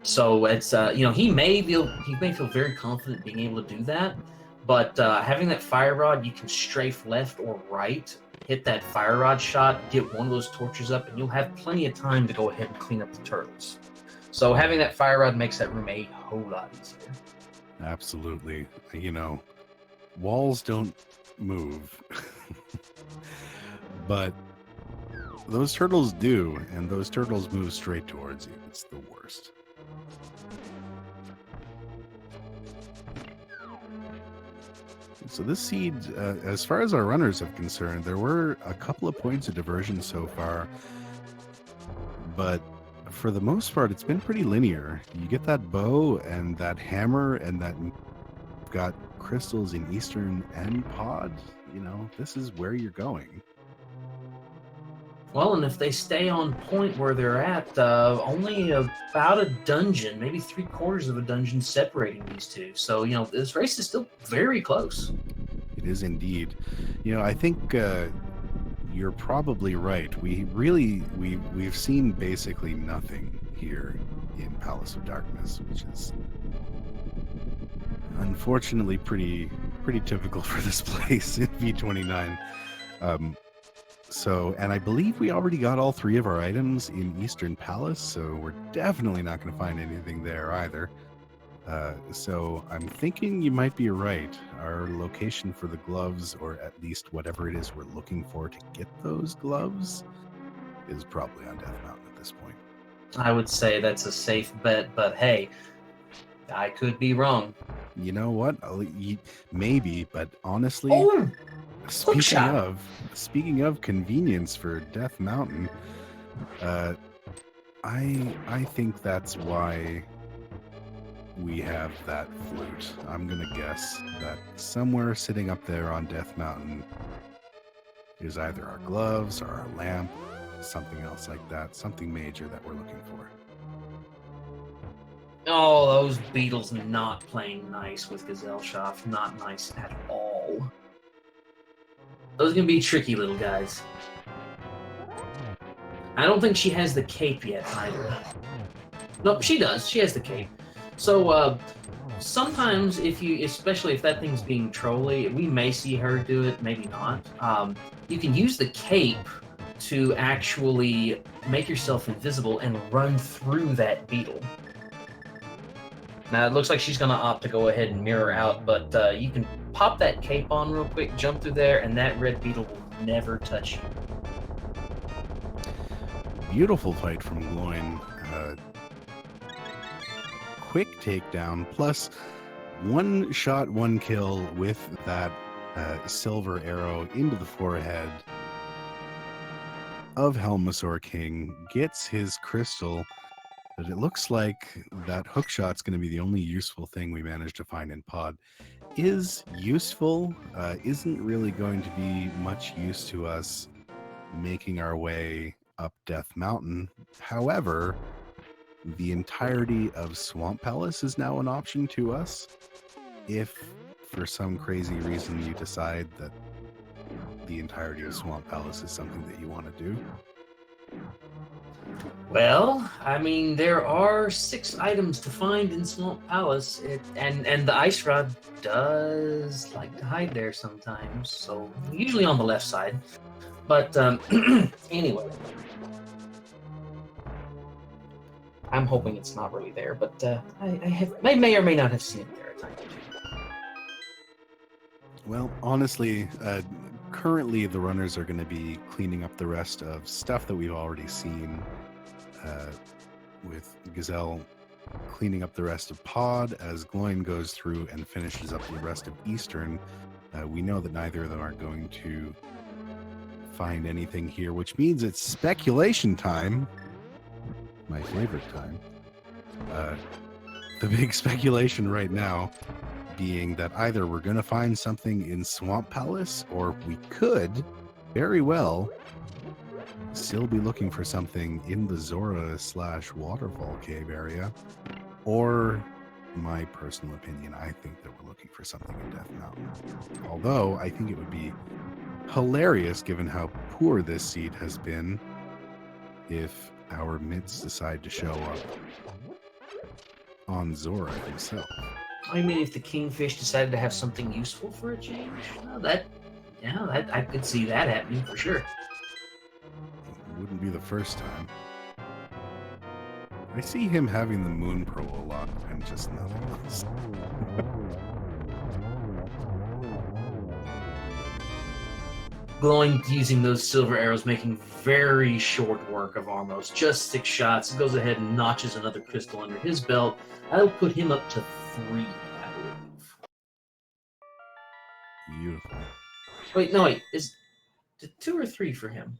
So it's he may feel very confident being able to do that, but having that fire rod, you can strafe left or right, hit that fire rod shot, get one of those torches up, and you'll have plenty of time to go ahead and clean up the turtles. So having that fire rod makes that room a whole lot easier. Absolutely. Walls don't move. But those turtles do, and those turtles move straight towards you. It's the worst. So this seed, as far as our runners are concerned, there were a couple of points of diversion so far, but for the most part, it's been pretty linear. You get that bow and that hammer, and that got crystals in Eastern and Pod. This is where you're going. Well, and if they stay on point where they're at, only about a dungeon, maybe 3/4 of a dungeon separating these two. So, this race is still very close. It is indeed. I think you're probably right. We've seen basically nothing here in Palace of Darkness, which is unfortunately pretty typical for this place in V29. And I believe we already got all 3 of our items in Eastern Palace, so we're definitely not going to find anything there either. So I'm thinking you might be right. Our location for the gloves, or at least whatever it is we're looking for to get those gloves, is probably on Death Mountain at this point. I would say that's a safe bet, but hey, I could be wrong. You know what? Maybe, but honestly, speaking of convenience for Death Mountain, I think that's why we have that flute. I'm gonna guess that somewhere sitting up there on Death Mountain is either our gloves or our lamp, something else like that, something major that we're looking for. Oh, those beetles not playing nice with Gesellschaft. Not nice at all. Those are going to be tricky little guys. I don't think she has the cape yet either. Nope, she does. She has the cape. So, sometimes especially if that thing's being trolly, we may see her do it, maybe not. You can use the cape to actually make yourself invisible and run through that beetle. Now, it looks like she's going to opt to go ahead and mirror out, but you can pop that cape on real quick, jump through there, and that red beetle will never touch you. Beautiful fight from Gloin. Quick takedown, plus 1 shot, 1 kill with that silver arrow into the forehead of Helmasaur King. Gets his crystal. But it looks like that hookshot's going to be the only useful thing we managed to find in Pod. Is useful, isn't really going to be much use to us making our way up Death Mountain. However, the entirety of Swamp Palace is now an option to us. If, for some crazy reason, you decide that the entirety of Swamp Palace is something that you want to do. Well, I mean, there are 6 items to find in Swamp Palace, and the ice rod does like to hide there sometimes, so usually on the left side. But anyway, I'm hoping it's not really there, but I may or may not have seen it there at times. Well, honestly, currently the runners are going to be cleaning up the rest of stuff that we've already seen, with Gazelle cleaning up the rest of Pod as Gloin goes through and finishes up the rest of Eastern. We know that neither of them are going to find anything here, which means it's speculation time. My favorite time. The big speculation right now being that either we're going to find something in Swamp Palace, or we could very well still be looking for something in the Zora/Waterfall Cave area. Or, my personal opinion, I think that we're looking for something in Death Mountain. Although, I think it would be hilarious, given how poor this seed has been, if our mitts decide to show up on Zora himself. I mean, if the Kingfish decided to have something useful for a change, well, that I could see that happening for sure. It wouldn't be the first time. I see him having the Moon Pearl a lot and just nothing else. Gloin using those silver arrows, making very short work of Armos. Just 6 shots. He goes ahead and notches another crystal under his belt. That'll put him up to 3, I believe. Beautiful. Wait, no, wait. Is it 2 or 3 for him?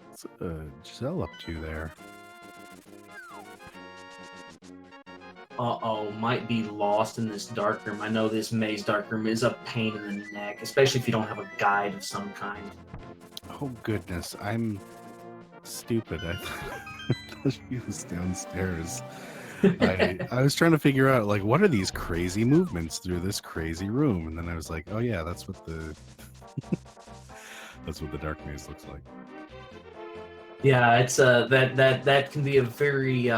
What's Giselle up to there? Uh-oh, might be lost in this dark room. I know this maze dark room is a pain in the neck, especially if you don't have a guide of some kind. Oh goodness, I'm stupid. I thought she was downstairs. I was trying to figure out, like, what are these crazy movements through this crazy room? And then I was like, oh yeah, that's what the that's what the dark maze looks like. Yeah, it's that can be a very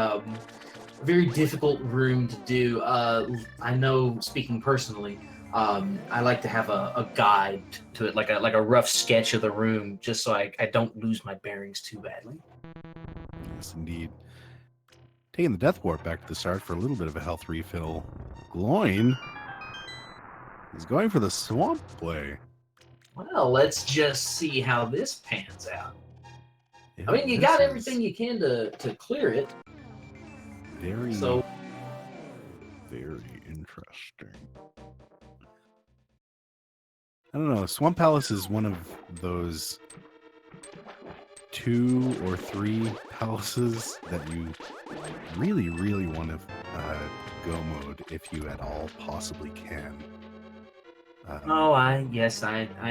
very difficult room to do. I know, speaking personally, I like to have a guide to it, like a rough sketch of the room, just so I don't lose my bearings too badly. Yes, indeed. Taking the Death Warp back to the start for a little bit of a health refill. Gloin is going for the swamp play. Well, let's just see how this pans out. Yeah, I mean, you got everything you can to clear it. Very, So, very interesting. I don't know. Swamp Palace is one of those 2 or 3 palaces that you really, really want to go mode if you at all possibly can. I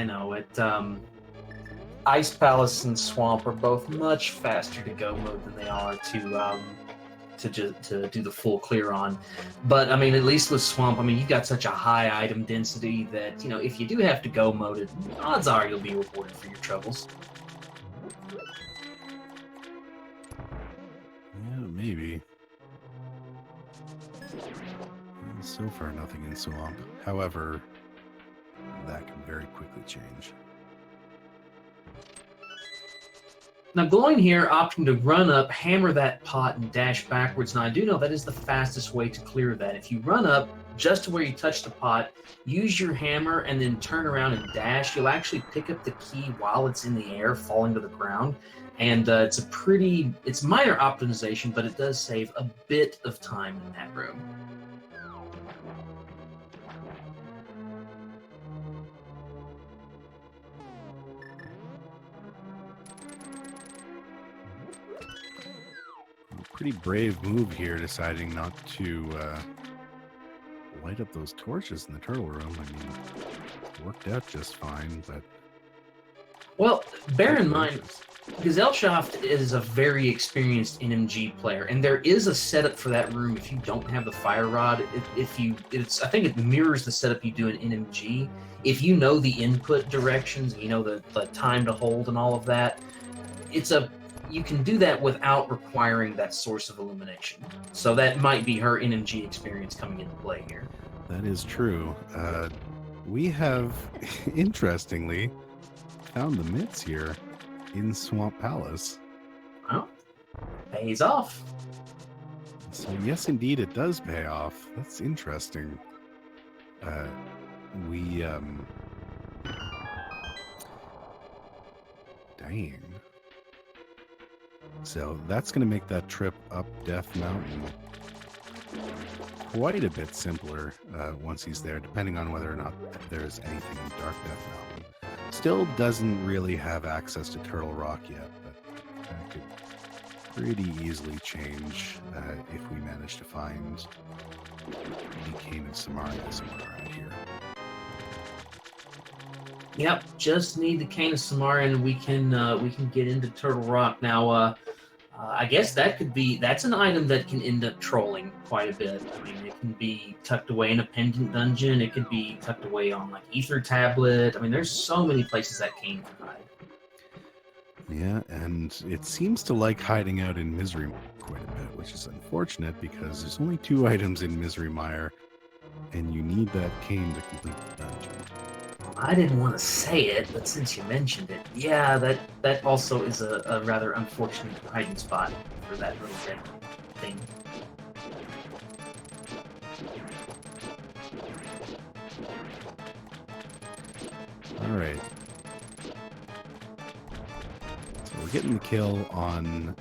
know it. Ice Palace and Swamp are both much faster to go mode than they are to do the full clear on. But I mean, at least with Swamp, I mean, you've got such a high item density that, you know, if you do have to go mode it, odds are you'll be rewarded for your troubles. Yeah, maybe. So far, nothing in Swamp. However, that can very quickly change. Now, Gloin here, opting to run up, hammer that pot, and dash backwards. Now, I do know that is the fastest way to clear that. If you run up just to where you touch the pot, use your hammer, and then turn around and dash, you'll actually pick up the key while it's in the air, falling to the ground. And it's minor optimization, but it does save a bit of time in that room. Pretty brave move here, deciding not to light up those torches in the turtle room. I mean, it worked out just fine, but... Well, bear in mind, Gesellschaft is a very experienced NMG player, and there is a setup for that room if you don't have the fire rod. I think it mirrors the setup you do in NMG. If you know the input directions, you know the time to hold and all of that, you can do that without requiring that source of illumination. So that might be her NMG experience coming into play here. That is true. We have, interestingly, found the mitts here in Swamp Palace. Well, pays off. So yes, indeed, it does pay off. That's interesting. Dang. So that's going to make that trip up Death Mountain quite a bit simpler once he's there, depending on whether or not there's anything in Dark Death Mountain. Still doesn't really have access to Turtle Rock yet, but that could pretty easily change if we manage to find the Cane of Samaria somewhere around here. Yep, just need the Cane of Samaria, and we can get into Turtle Rock now. I guess that's an item that can end up trolling quite a bit. I mean, it can be tucked away in a pendant dungeon. It could be tucked away on like Ether Tablet. I mean, there's so many places that cane can hide. Yeah, and it seems to like hiding out in Misery Mire quite a bit, which is unfortunate because there's only 2 items in Misery Mire, and you need that cane to complete the dungeon. I didn't want to say it, but since you mentioned it, yeah, that also is a rather unfortunate hiding spot for that little red thing. All right. So we're getting the kill on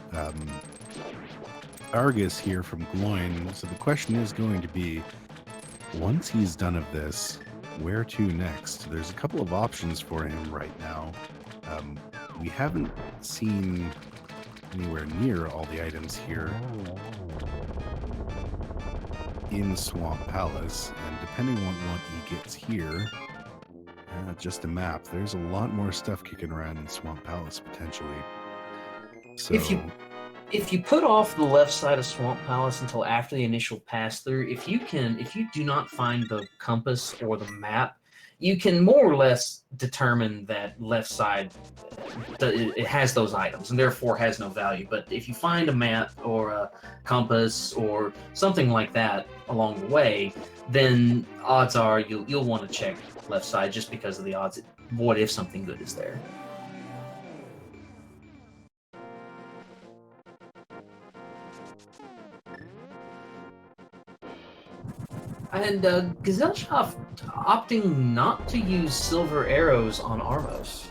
Argus here from Gloin. So the question is going to be, once he's done of this, where to next? There's a couple of options for him right now. We haven't seen anywhere near all the items here in Swamp Palace, and depending on what he gets here, just a map, there's a lot more stuff kicking around in Swamp Palace potentially. So If you put off the left side of Swamp Palace until after the initial pass through, if you do not find the compass or the map, you can more or less determine that left side it has those items and therefore has no value. But if you find a map or a compass or something like that along the way, then odds are you'll want to check left side just because of the odds. What if something good is there? And Gesellschaft opting not to use silver arrows on Armos.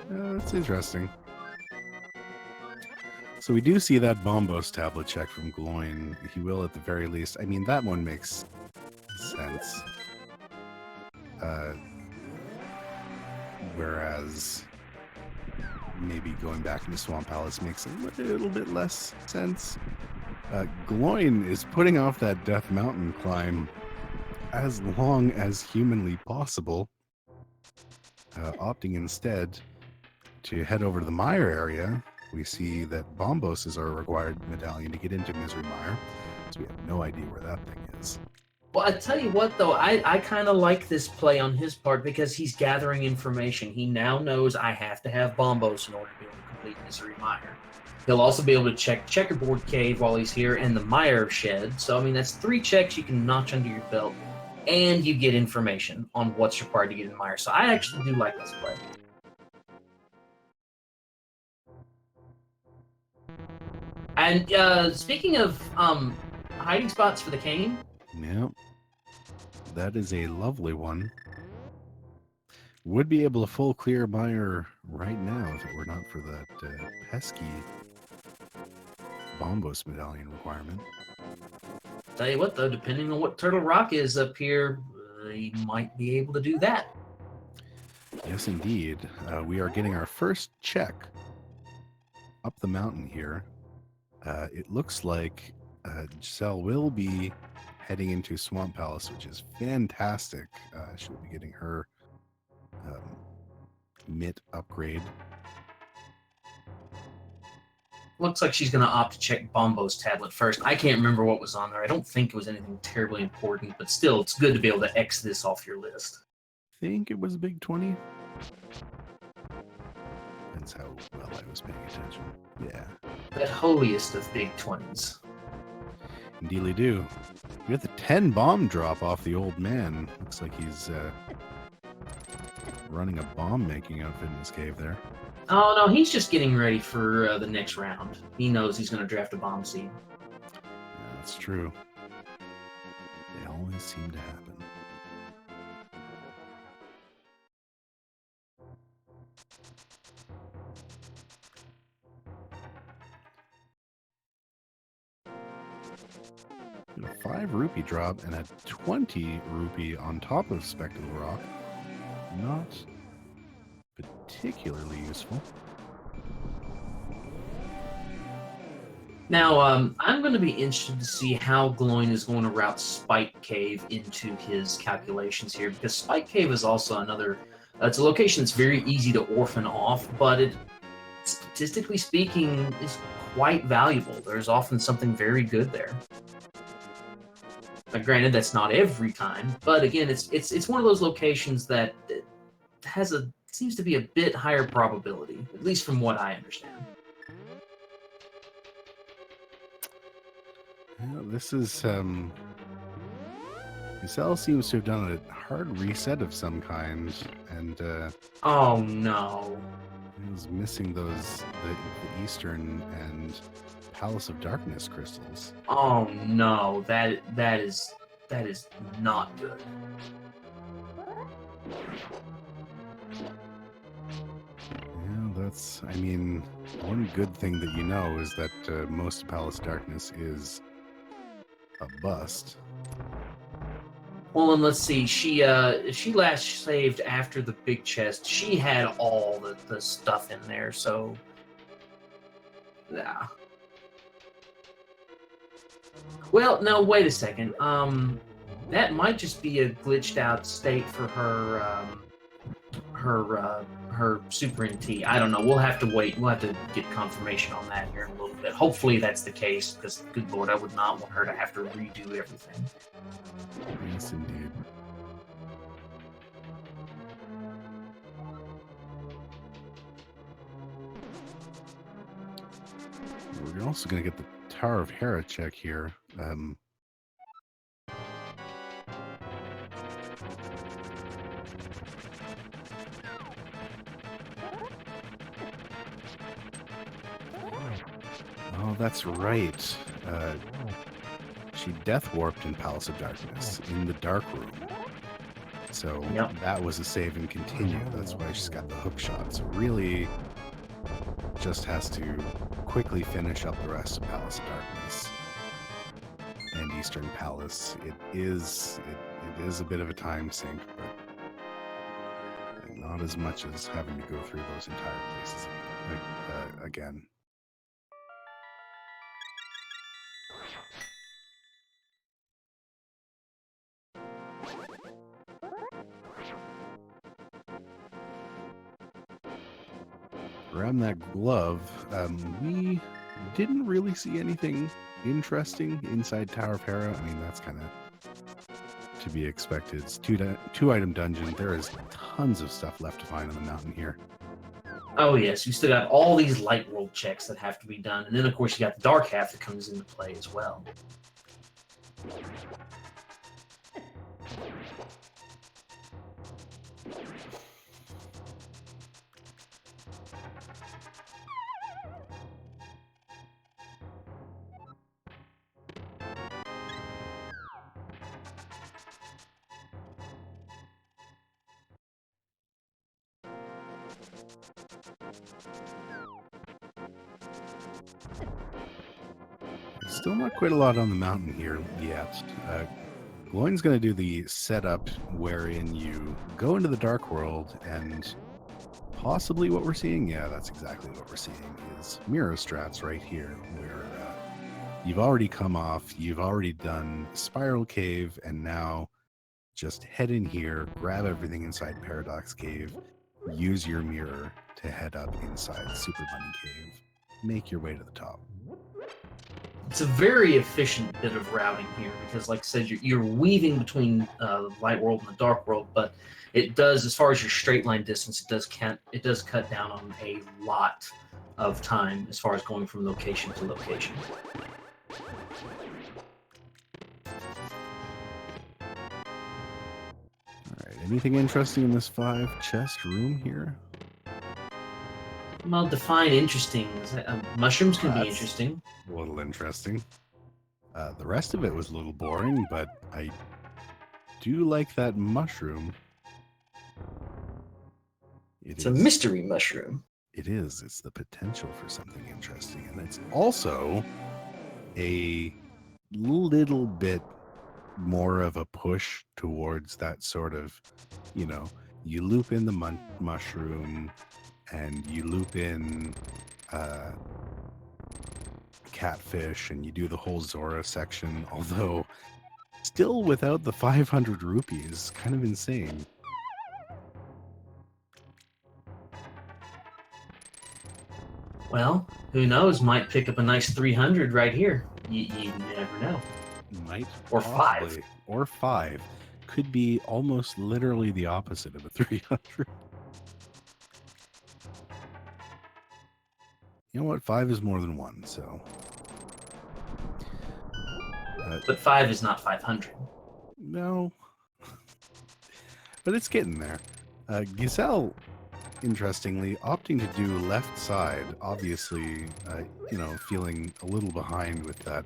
That's interesting. So we do see that Bombos tablet check from Gloin. He will at the very least. I mean, that one makes sense. Whereas maybe going back into Swamp Palace makes a little bit less sense. Gloin is putting off that Death Mountain climb as long as humanly possible, opting instead to head over to the Mire area. We see that Bombos is our required medallion to get into Misery Mire, so we have no idea where that thing is. Well, I tell you what, though, I kind of like this play on his part because he's gathering information. He now knows I have to have Bombos in order to be able to complete Misery Mire. He'll also be able to check Checkerboard Cave while he's here and the Mire Shed. So, I mean, that's 3 checks you can notch under your belt, and you get information on what's required to get in Mire. So I actually do like this play. And speaking of hiding spots for the cane. Yeah, that is a lovely one. Would be able to full clear Mire right now if it were not for that pesky Bombos medallion requirement. Tell you what, though, depending on what Turtle Rock is up here, you might be able to do that. Yes, indeed. We are getting our first check up the mountain here. It looks like Giselle will be heading into Swamp Palace, which is fantastic. She'll be getting her MIT upgrade. Looks like she's going to opt to check Bombo's tablet first. I can't remember what was on there. I don't think it was anything terribly important, but still, it's good to be able to X this off your list. I think it was a big 20. That's how well I was paying attention. Yeah. That holiest of big 20s. Indeedly do. We got the 10 bomb drop off the old man. Looks like he's running a bomb making outfit in his cave there. Oh, no, he's just getting ready for the next round. He knows he's going to draft a bomb seed. Yeah, that's true. They always seem to happen. 5 rupee drop and a 20 rupee on top of Spectacle Rock. Not particularly useful. Now, I'm going to be interested to see how Gloin is going to route Spike Cave into his calculations here, because Spike Cave is also another. It's a location that's very easy to orphan off, but it, statistically speaking, is quite valuable. There's often something very good there. Granted, that's not every time, but again, it's one of those locations that has seems to be a bit higher probability, at least from what I understand. Yeah, this is Gesell seems to have done a hard reset of some kind, and Oh no. he was missing those the Eastern and Palace of Darkness crystals. Oh no, that is not good. Yeah, that's. I mean, one good thing that you know is that most of Palace of Darkness is a bust. Well, and let's see. She last saved after the big chest. She had all the stuff in there, so yeah. Well, no, wait a second. That might just be a glitched out state for her Super NT. I don't know. We'll have to wait. We'll have to get confirmation on that here in a little bit. Hopefully that's the case, because good lord, I would not want her to have to redo everything. Yes, indeed. We're also going to get the Tower of Hera check here. Oh, that's right. She death warped in Palace of Darkness in the dark room. So Yep. that was a save and continue. That's why she's got the hook shot. So really just has to quickly finish up the rest of Palace of Darkness and Eastern Palace. It is a bit of a time sink, but not as much as having to go through those entire places again. Around that glove, we didn't really see anything interesting inside Tower of Hera. I mean, that's kind of to be expected. It's two-item dungeon. There is tons of stuff left to find on the mountain here. Oh yes, you still got all these light world checks that have to be done, and then of course you got the dark half that comes into play as well. Still not quite a lot on the mountain here yet. Gloin's going to do the setup wherein you go into the dark world, and possibly what we're seeing, yeah, that's exactly what we're seeing, is mirror strats right here, where you've already come off, you've already done Spiral Cave, and now just head in here, grab everything inside Paradox Cave, use your mirror to head up inside Super Bunny Cave, make your way to the top. It's a very efficient bit of routing here because, like I said, you're weaving between the light world and the dark world, but it does, as far as your straight line distance, it does cut down on a lot of time as far as going from location to location. All right, anything interesting in this 5-chest room here? Well, define interesting. Mushrooms can be interesting. A little interesting. The rest of it was a little boring, but I do like that mushroom. It's a mystery mushroom. It is. It's the potential for something interesting. And it's also a little bit more of a push towards that sort of, you loop in the mushroom and you loop in catfish and you do the whole Zora section, although still without the 500 rupees. Kind of insane. Well, who knows? Might pick up a nice 300 right here. You never know. Might Or possibly. 5. Or 5. Could be almost literally the opposite of a 300. You know what? 5 is more than 1, so. But 5 is not 500. No. But it's getting there. Giselle, interestingly, opting to do left side, obviously, feeling a little behind with that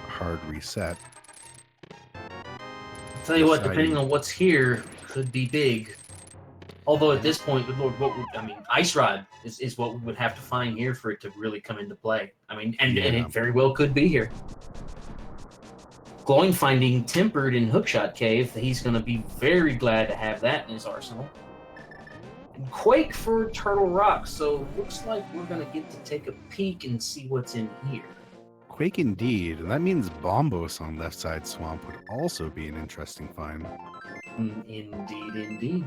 hard reset. I'll tell you what, depending on what's here, could be big. Although at this point, good Lord, Ice Rod is what we would have to find here for it to really come into play. And it very well could be here. Gloin finding Tempered in Hookshot Cave, he's going to be very glad to have that in his arsenal. And Quake for Turtle Rock, so looks like we're going to get to take a peek and see what's in here. Quake indeed, and that means Bombos on left side swamp would also be an interesting find. Indeed, indeed.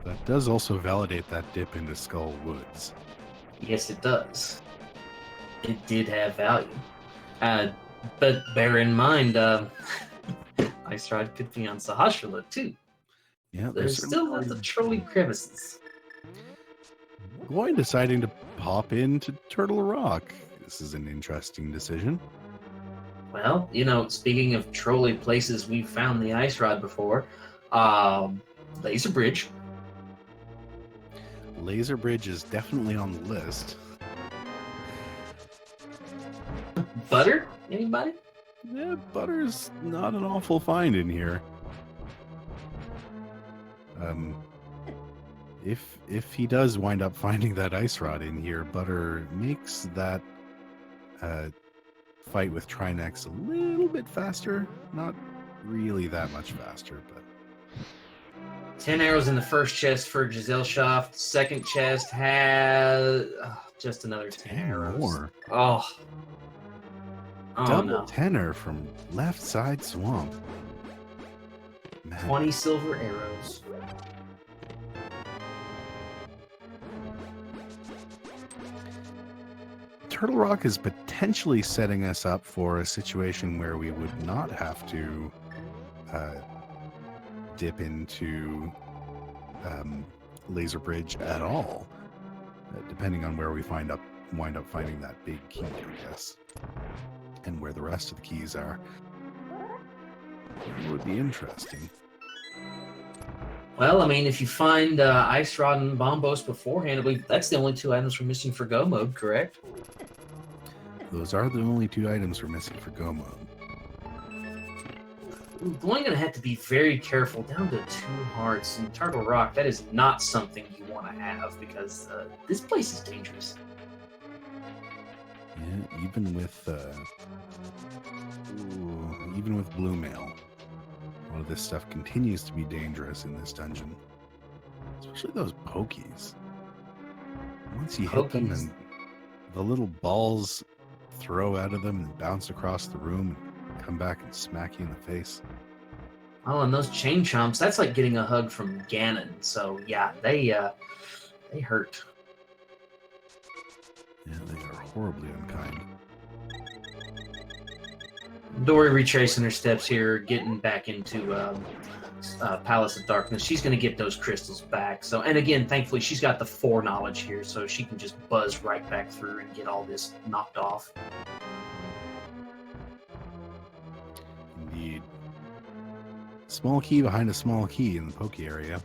That does also validate that dip into Skull Woods. Yes, it does. It did have value. But bear in mind, Ice Rod could be on Sahasrahla too. Yeah, there's still lots of trolly crevices. Gloin deciding to pop into Turtle Rock. This is an interesting decision. Well, speaking of trolly places we've found the Ice Rod before, Laser Bridge. Laser Bridge is definitely on the list. Butter? Anybody? Yeah, Butter's not an awful find in here. If he does wind up finding that Ice Rod in here, Butter makes that fight with Trinex a little bit faster. Not really that much faster, but 10 arrows in the first chest for Gesellschaft. Second chest has just another 10 arrows. More. Oh Double no. tenor from left side swamp. Man. 20 silver arrows. Turtle Rock is potentially setting us up for a situation where we would not have to dip into Laser Bridge at all, depending on where we wind up finding that big key, I guess, and where the rest of the keys are. It would be interesting. Well, if you find Ice Rod and Bombos beforehand, I believe that's the only 2 items we're missing for Go Mode, correct? Those are the only 2 items we're missing for Go Mode. We're going to have to be very careful. Down to 2 hearts in Turtle Rock. That is not something you want to have because this place is dangerous. Yeah, even with Blue Mail, a lot of this stuff continues to be dangerous in this dungeon. Especially those pokies. Once you hit them and the little balls throw out of them and bounce across the room and come back and smack you in the face. Oh, and those chain chomps, that's like getting a hug from Ganon. So yeah, they hurt. Yeah, they are horribly unkind. Dory retracing her steps here, getting back into Palace of Darkness. She's going to get those crystals back. So, and again, thankfully, she's got the foreknowledge here, so she can just buzz right back through and get all this knocked off. Indeed. Small key behind a small key in the pokey area.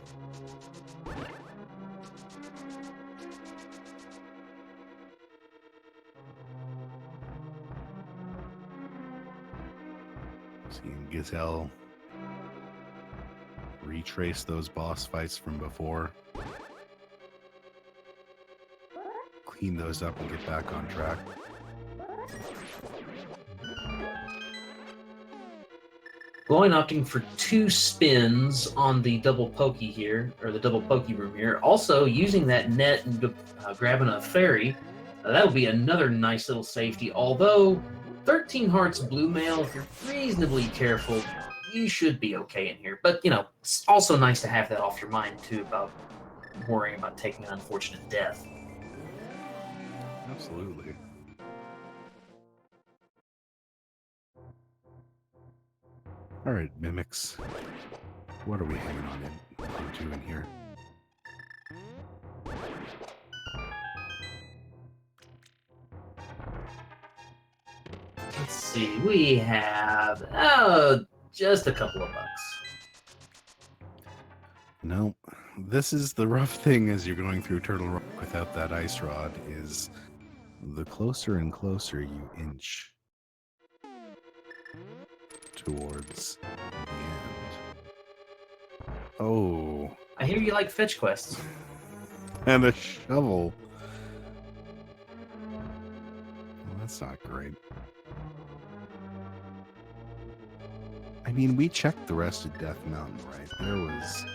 Seeing Gazelle retrace those boss fights from before. Clean those up and get back on track. Gloin opting for 2 spins on the double pokey here, or the double pokey room here. Also using that net and grabbing a fairy. That would be another nice little safety. Although 13 hearts blue mail, if you're reasonably careful, you should be okay in here. But, you know, it's also nice to have that off your mind, too, about worrying about taking an unfortunate death. Absolutely. All right, mimics. What are we hanging on into in here? Let's see, we have just a couple of bucks. No, this is the rough thing as you're going through Turtle Rock without that ice rod is the closer and closer you inch towards the end. Oh. I hear you like fetch quests. And a shovel. Well, that's not great. I mean, we checked the rest of Death Mountain, right? There was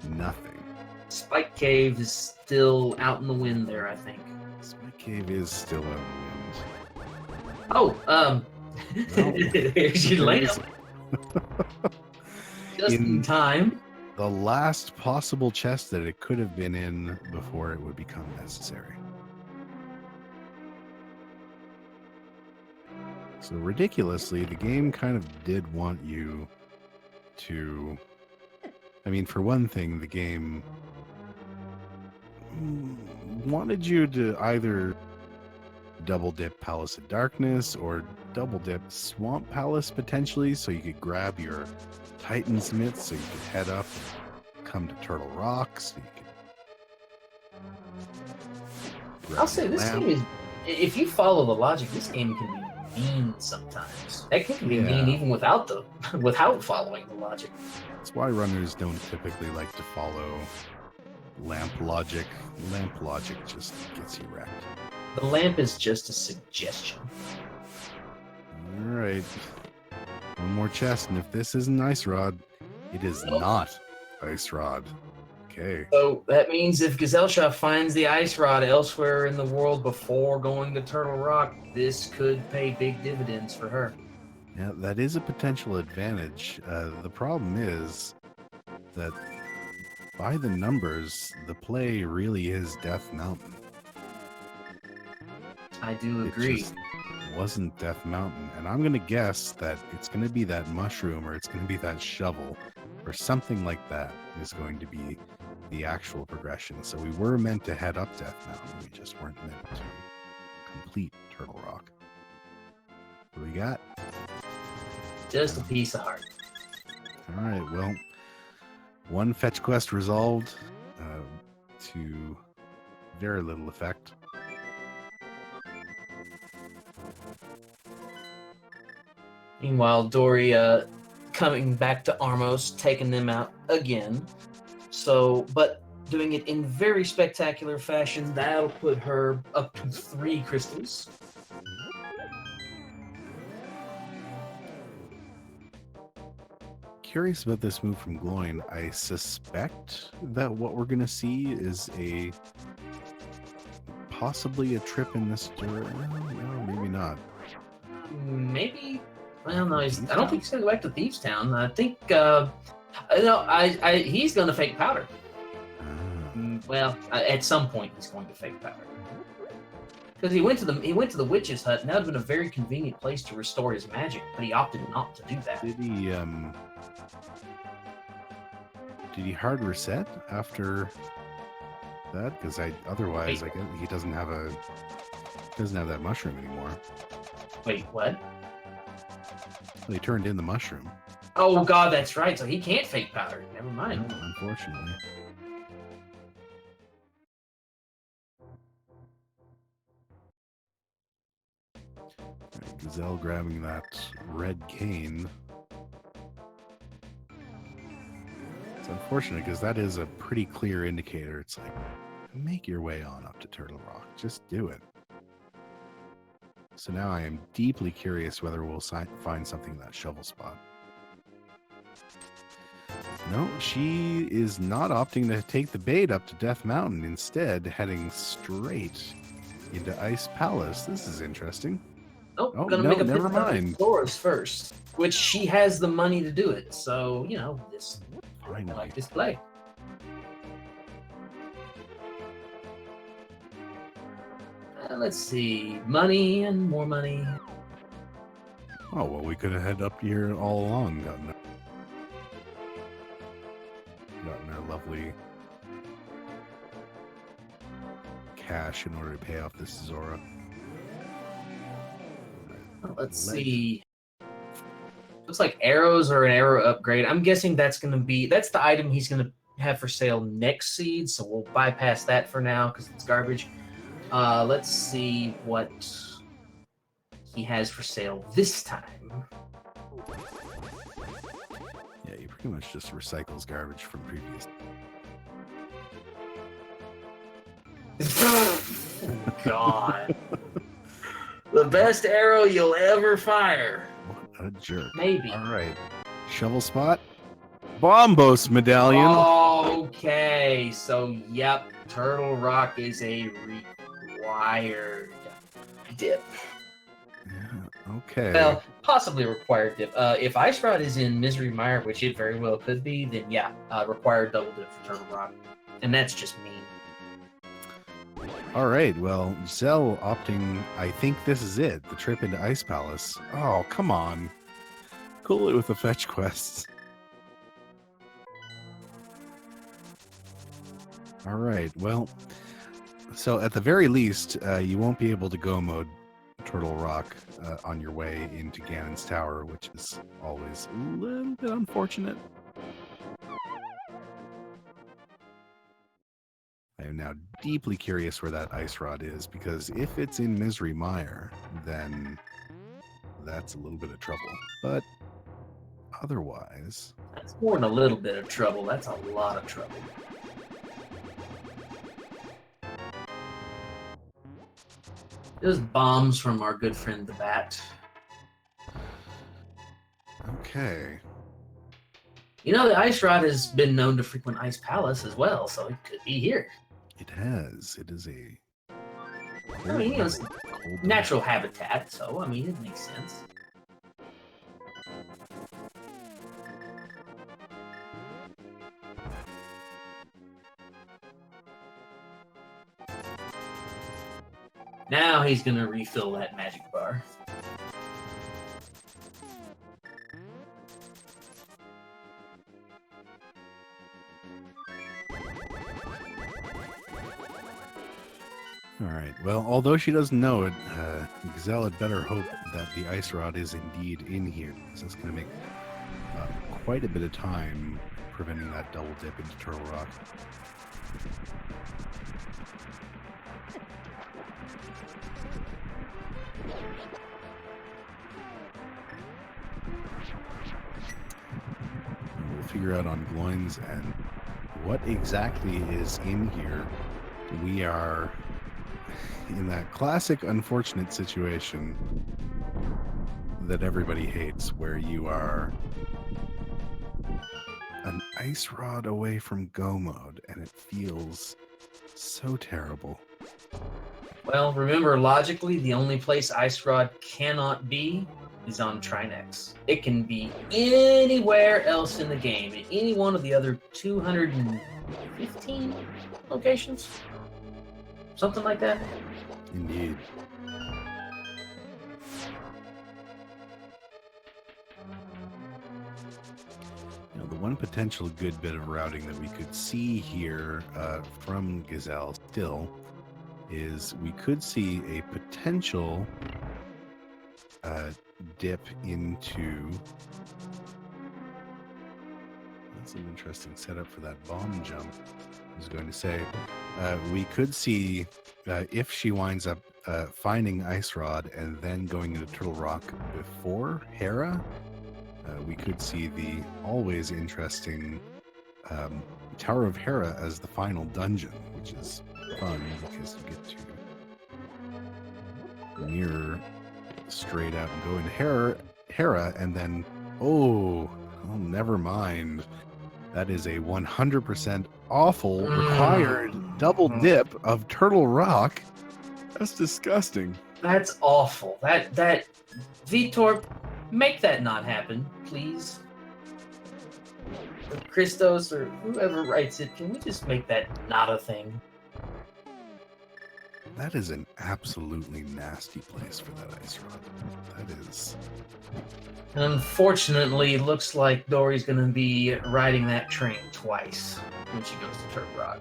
nothing. Spike Cave is still out in the wind there, I think. Spike Cave is still out in the wind. Oh, here's your layup. Just in time. The last possible chest that it could have been in before it would become necessary. So ridiculously, the game kind of did want you to... I mean, for one thing, the game wanted you to either double dip Palace of Darkness or double dip Swamp Palace potentially, so you could grab your Titan's Myth, so you could head up, come to Turtle Rock, so you could... I'll say this game is, if you follow the logic, this game can be mean sometimes. That can be mean even without following the logic. That's why runners don't typically like to follow lamp logic. Lamp logic just gets you wrecked. The lamp is just a suggestion. All right. One more chest, and if this isn't Ice Rod, it is not Ice Rod. Okay. So that means if Gesellschaft finds the Ice Rod elsewhere in the world before going to Turtle Rock, this could pay big dividends for her. Yeah, that is a potential advantage. The problem is that by the numbers, the play really is Death Mountain. I do agree. It just wasn't Death Mountain. And I'm going to guess that it's going to be that mushroom or it's going to be that shovel or something like that is going to be the actual progression. So we were meant to head up Death Mountain. We just weren't meant to complete Turtle Rock. What do we got? Just a piece of heart. All right, well, one fetch quest resolved to very little effect. Meanwhile, Dory coming back to Armos, taking them out again. So, but doing it in very spectacular fashion. That'll put her up to 3 crystals. Curious about this move from Gloin. I suspect that what we're going to see is possibly a trip in this direction. No, maybe not. Maybe. Well, no, I don't think he's going to go back to Thieves Town. I think, he's going to fake powder. Well, at some point he's going to fake powder. Because he went to the witch's hut, and that would have been a very convenient place to restore his magic, but he opted not to do that. Did he hard reset after that? Because otherwise, I guess he doesn't have that mushroom anymore. Wait, what? Well, he turned in the mushroom. Oh God, that's right. So he can't fake powder. Never mind. No, unfortunately. Right, Gazelle grabbing that red cane. It's unfortunate because that is a pretty clear indicator. It's like, make your way on up to Turtle Rock. Just do it. So now I am deeply curious whether we'll find something in that shovel spot. No, she is not opting to take the bait up to Death Mountain. Instead, heading straight into Ice Palace. This is interesting. Nope, Oh, gonna no, make a never pit stop at mind. Doors first, which she has the money to do it. So, you know, this I Finally. like this play. Let's see. Money and more money. Oh, well, we could have head up here all along. Gotten our lovely cash in order to pay off this Zora. Let's see. Looks like arrows are an arrow upgrade. I'm guessing that's the item he's gonna have for sale next seed, so we'll bypass that for now because it's garbage. Let's see what he has for sale this time. Yeah, he pretty much just recycles garbage from previous. God. The best arrow you'll ever fire. What a jerk. Maybe. All right. Shovel spot. Bombos medallion. Okay, so yep, Turtle Rock is a required dip. Yeah, okay. Well, possibly required dip. If Ice Rod is in Misery Mire, which it very well could be, then yeah, required double dip for Turtle Rock. And that's just mean. All right. Well, Zell opting, I think this is it. The trip into Ice Palace. Oh, come on. Cool it with the fetch quests. All right. Well, so at the very least, you won't be able to go mode Turtle Rock on your way into Ganon's Tower, which is always a little bit unfortunate. I am now deeply curious where that ice rod is, because if it's in Misery Mire, then that's a little bit of trouble. But otherwise... That's more than a little bit of trouble. That's a lot of trouble. Those bombs from our good friend the Bat. Okay. You know, the Ice Rod has been known to frequent Ice Palace as well, so it could be here. It has. It is a... I mean, you know, it's natural habitat, so, I mean, it makes sense. Now he's going to refill that magic bar. All right. Well, although she doesn't know it, Gazelle had better hope that the ice rod is indeed in here, because that's going to make quite a bit of time preventing that double dip into Turtle Rock. We'll figure out on gloins and what exactly is in here. We are in that classic unfortunate situation that everybody hates, where you are an ice rod away from go mode, and it feels so terrible. Well, remember, logically, the only place Ice Rod cannot be is on Trinex. It can be anywhere else in the game, in any one of the other 215 locations. Something like that. Indeed. You know, the one potential good bit of routing that we could see here from Gazelle still is we could see a potential dip into... That's an interesting setup for that bomb jump. I was going to say, we could see if she winds up finding Ice Rod and then going into Turtle Rock before Hera, we could see the always interesting Tower of Hera as the final dungeon, which is fun because you get to mirror straight out and go into Hera, and then oh, never mind. That is a 100% awful required double dip of Turtle Rock. That's disgusting. That's awful. That Vitor, make that not happen, please. Or Christos or whoever writes it, can we just make that not a thing? That is an absolutely nasty place for that ice rod. That is. Unfortunately, looks like Dory's going to be riding that train twice when she goes to Turtle Rock.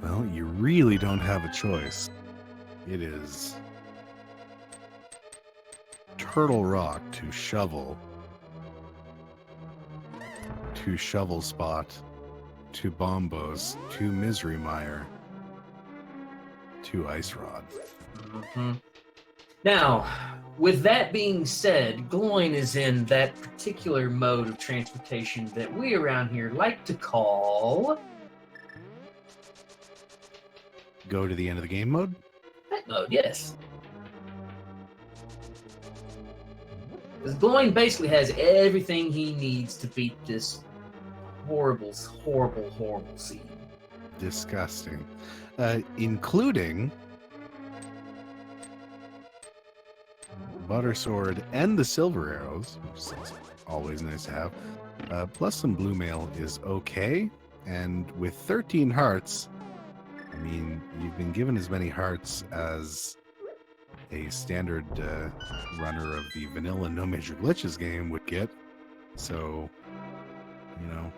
Well, you really don't have a choice. It is Turtle Rock to Shovel Spot to Bombos to Misery Mire to Ice Rod. Mm-hmm. Now, with that being said, Gloin is in that particular mode of transportation that we around here like to call... Go to the end of the game mode? That mode, yes. Because Gloin basically has everything he needs to beat this horrible scene. Disgusting. Including Butter Sword and the Silver Arrows, which is always nice to have. Plus some Blue Mail is okay. And with 13 hearts, I mean, you've been given as many hearts as a standard runner of the vanilla No Major Glitches game would get. So, you know.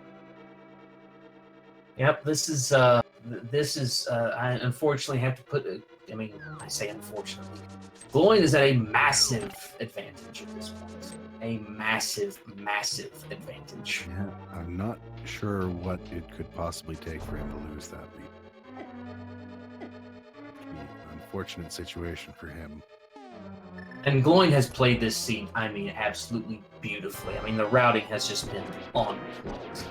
Yep, this is I unfortunately have to put, I mean, I say unfortunately. Gloin is at a massive advantage at this point. A massive advantage. Yeah, I'm not sure what it could possibly take for him to lose that lead. Unfortunate situation for him. And Gloin has played this scene, I mean, absolutely beautifully. I mean, the routing has just been on point.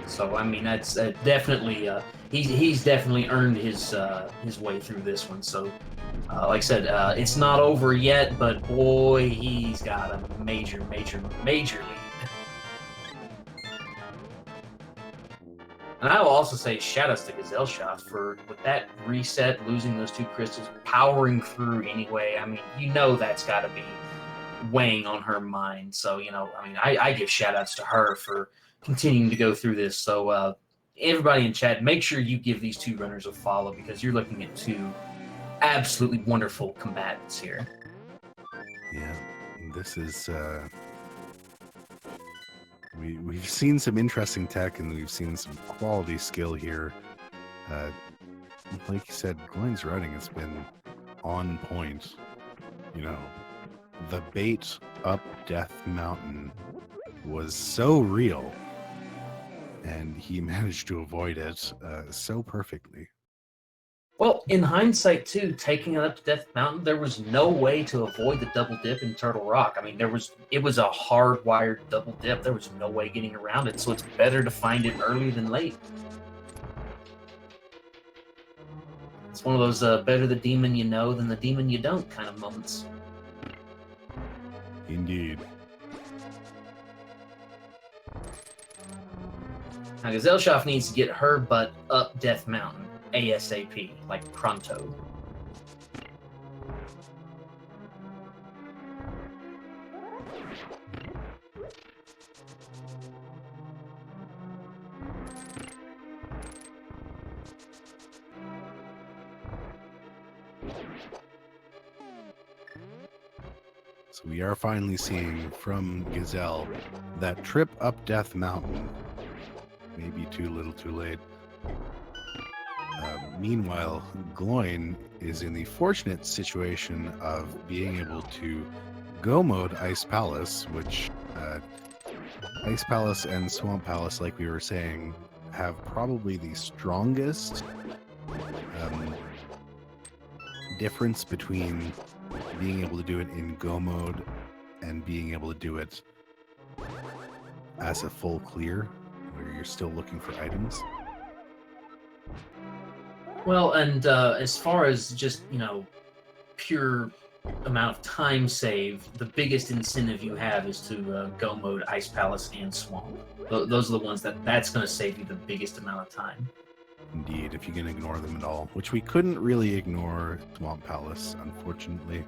So, I mean, that's definitely he's definitely earned his way through this one. So, like I said, it's not over yet, but boy, he's got a major lead. And I will also say shout-outs to Gesellschaft for, with that reset, losing those 2 crystals, powering through anyway. I mean, you know that's got to be weighing on her mind. So, you know, I mean, I give shout-outs to her for continuing to go through this. So, everybody in chat, make sure you give these 2 runners a follow because you're looking at 2 absolutely wonderful combatants here. Yeah, this is... We've seen some interesting tech and we've seen some quality skill here. Like you said, Gloin's routing has been on point. You know, the bait up Death Mountain was so real, and he managed to avoid it so perfectly. Well, in hindsight, too, taking it up to Death Mountain, there was no way to avoid the double dip in Turtle Rock. I mean, it was a hardwired double dip. There was no way getting around it, so it's better to find it early than late. It's one of those better the demon you know than the demon you don't kind of moments. Indeed. Now, Gesellschaft needs to get her butt up Death Mountain. ASAP, like pronto. So we are finally seeing from Gazelle that trip up Death Mountain. Maybe too little too late. Meanwhile, Gloin is in the fortunate situation of being able to go mode Ice Palace, which Ice Palace and Swamp Palace, like we were saying, have probably the strongest difference between being able to do it in go mode and being able to do it as a full clear. where you're still looking for items. Well, and as far as just, pure amount of time save, the biggest incentive you have is to go mode Ice Palace and Swamp. Those are the ones that's going to save you the biggest amount of time. Indeed, if you can ignore them at all, which we couldn't really ignore Swamp Palace, unfortunately.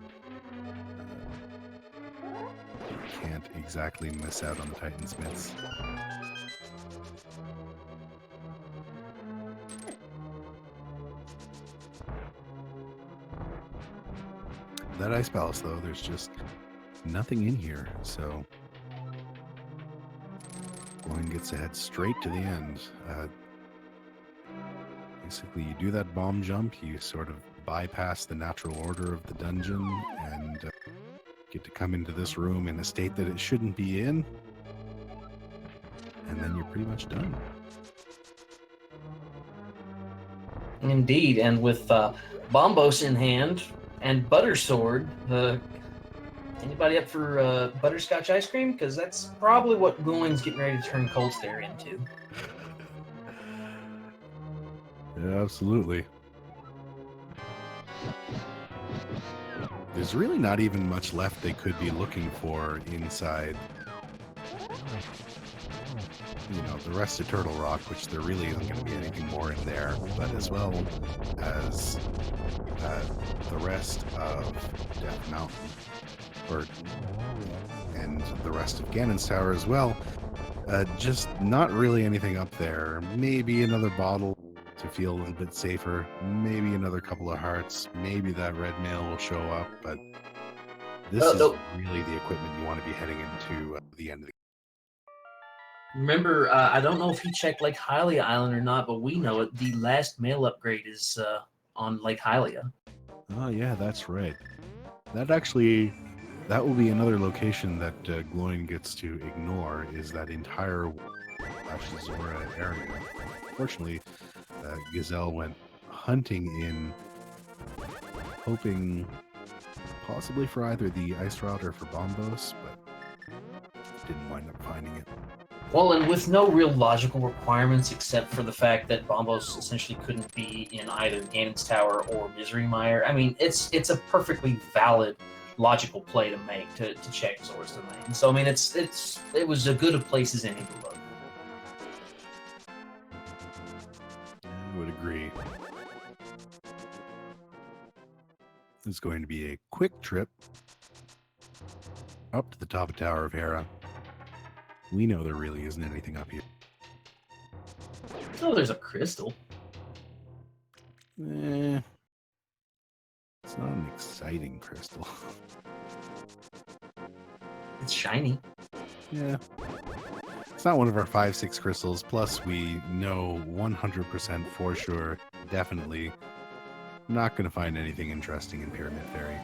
Can't exactly miss out on the Titansmiths. That Ice Palace, though, there's just nothing in here, so Gloin gets to head straight to the end. Basically, you do that bomb jump, you sort of bypass the natural order of the dungeon, and get to come into this room in a state that it shouldn't be in, and then you're pretty much done. Indeed, and with Bombos in hand and Buttersword, anybody up for butterscotch ice cream? Because that's probably what Gloin's getting ready to turn Cold Stare into. Yeah, absolutely. There's really not even much left they could be looking for inside, the rest of Turtle Rock, which there really isn't going to be anything more in there, but as well as the rest of Death Mountain, and the rest of Ganon's Tower as well. Just not really anything up there. Maybe another bottle to feel a little bit safer. Maybe another couple of hearts. Maybe that red mail will show up, but this is really the equipment you want to be heading into the end of the game. Remember, I don't know if he checked Lake Hylia Island or not, but we know it. The last mail upgrade is on Lake Hylia. Oh, yeah, that's right. That will be another location that Gloin gets to ignore, is that entire Zora area. Fortunately, Gazelle went hunting in, hoping possibly for either the Ice Rod or for Bombos, but didn't wind up finding it. Well, and with no real logical requirements except for the fact that Bombos essentially couldn't be in either Ganon's Tower or Misery Mire. I mean, it's a perfectly valid, logical play to make to check Zora's Domain. So I mean, it was as good a place as any to look. I would agree. It's going to be a quick trip up to the top of Tower of Hera. We know there really isn't anything up here. Oh, there's a crystal. It's not an exciting crystal. It's shiny. Yeah. It's not one of our 5-6 crystals. Plus, we know 100% for sure, definitely, not going to find anything interesting in Pyramid Fairy.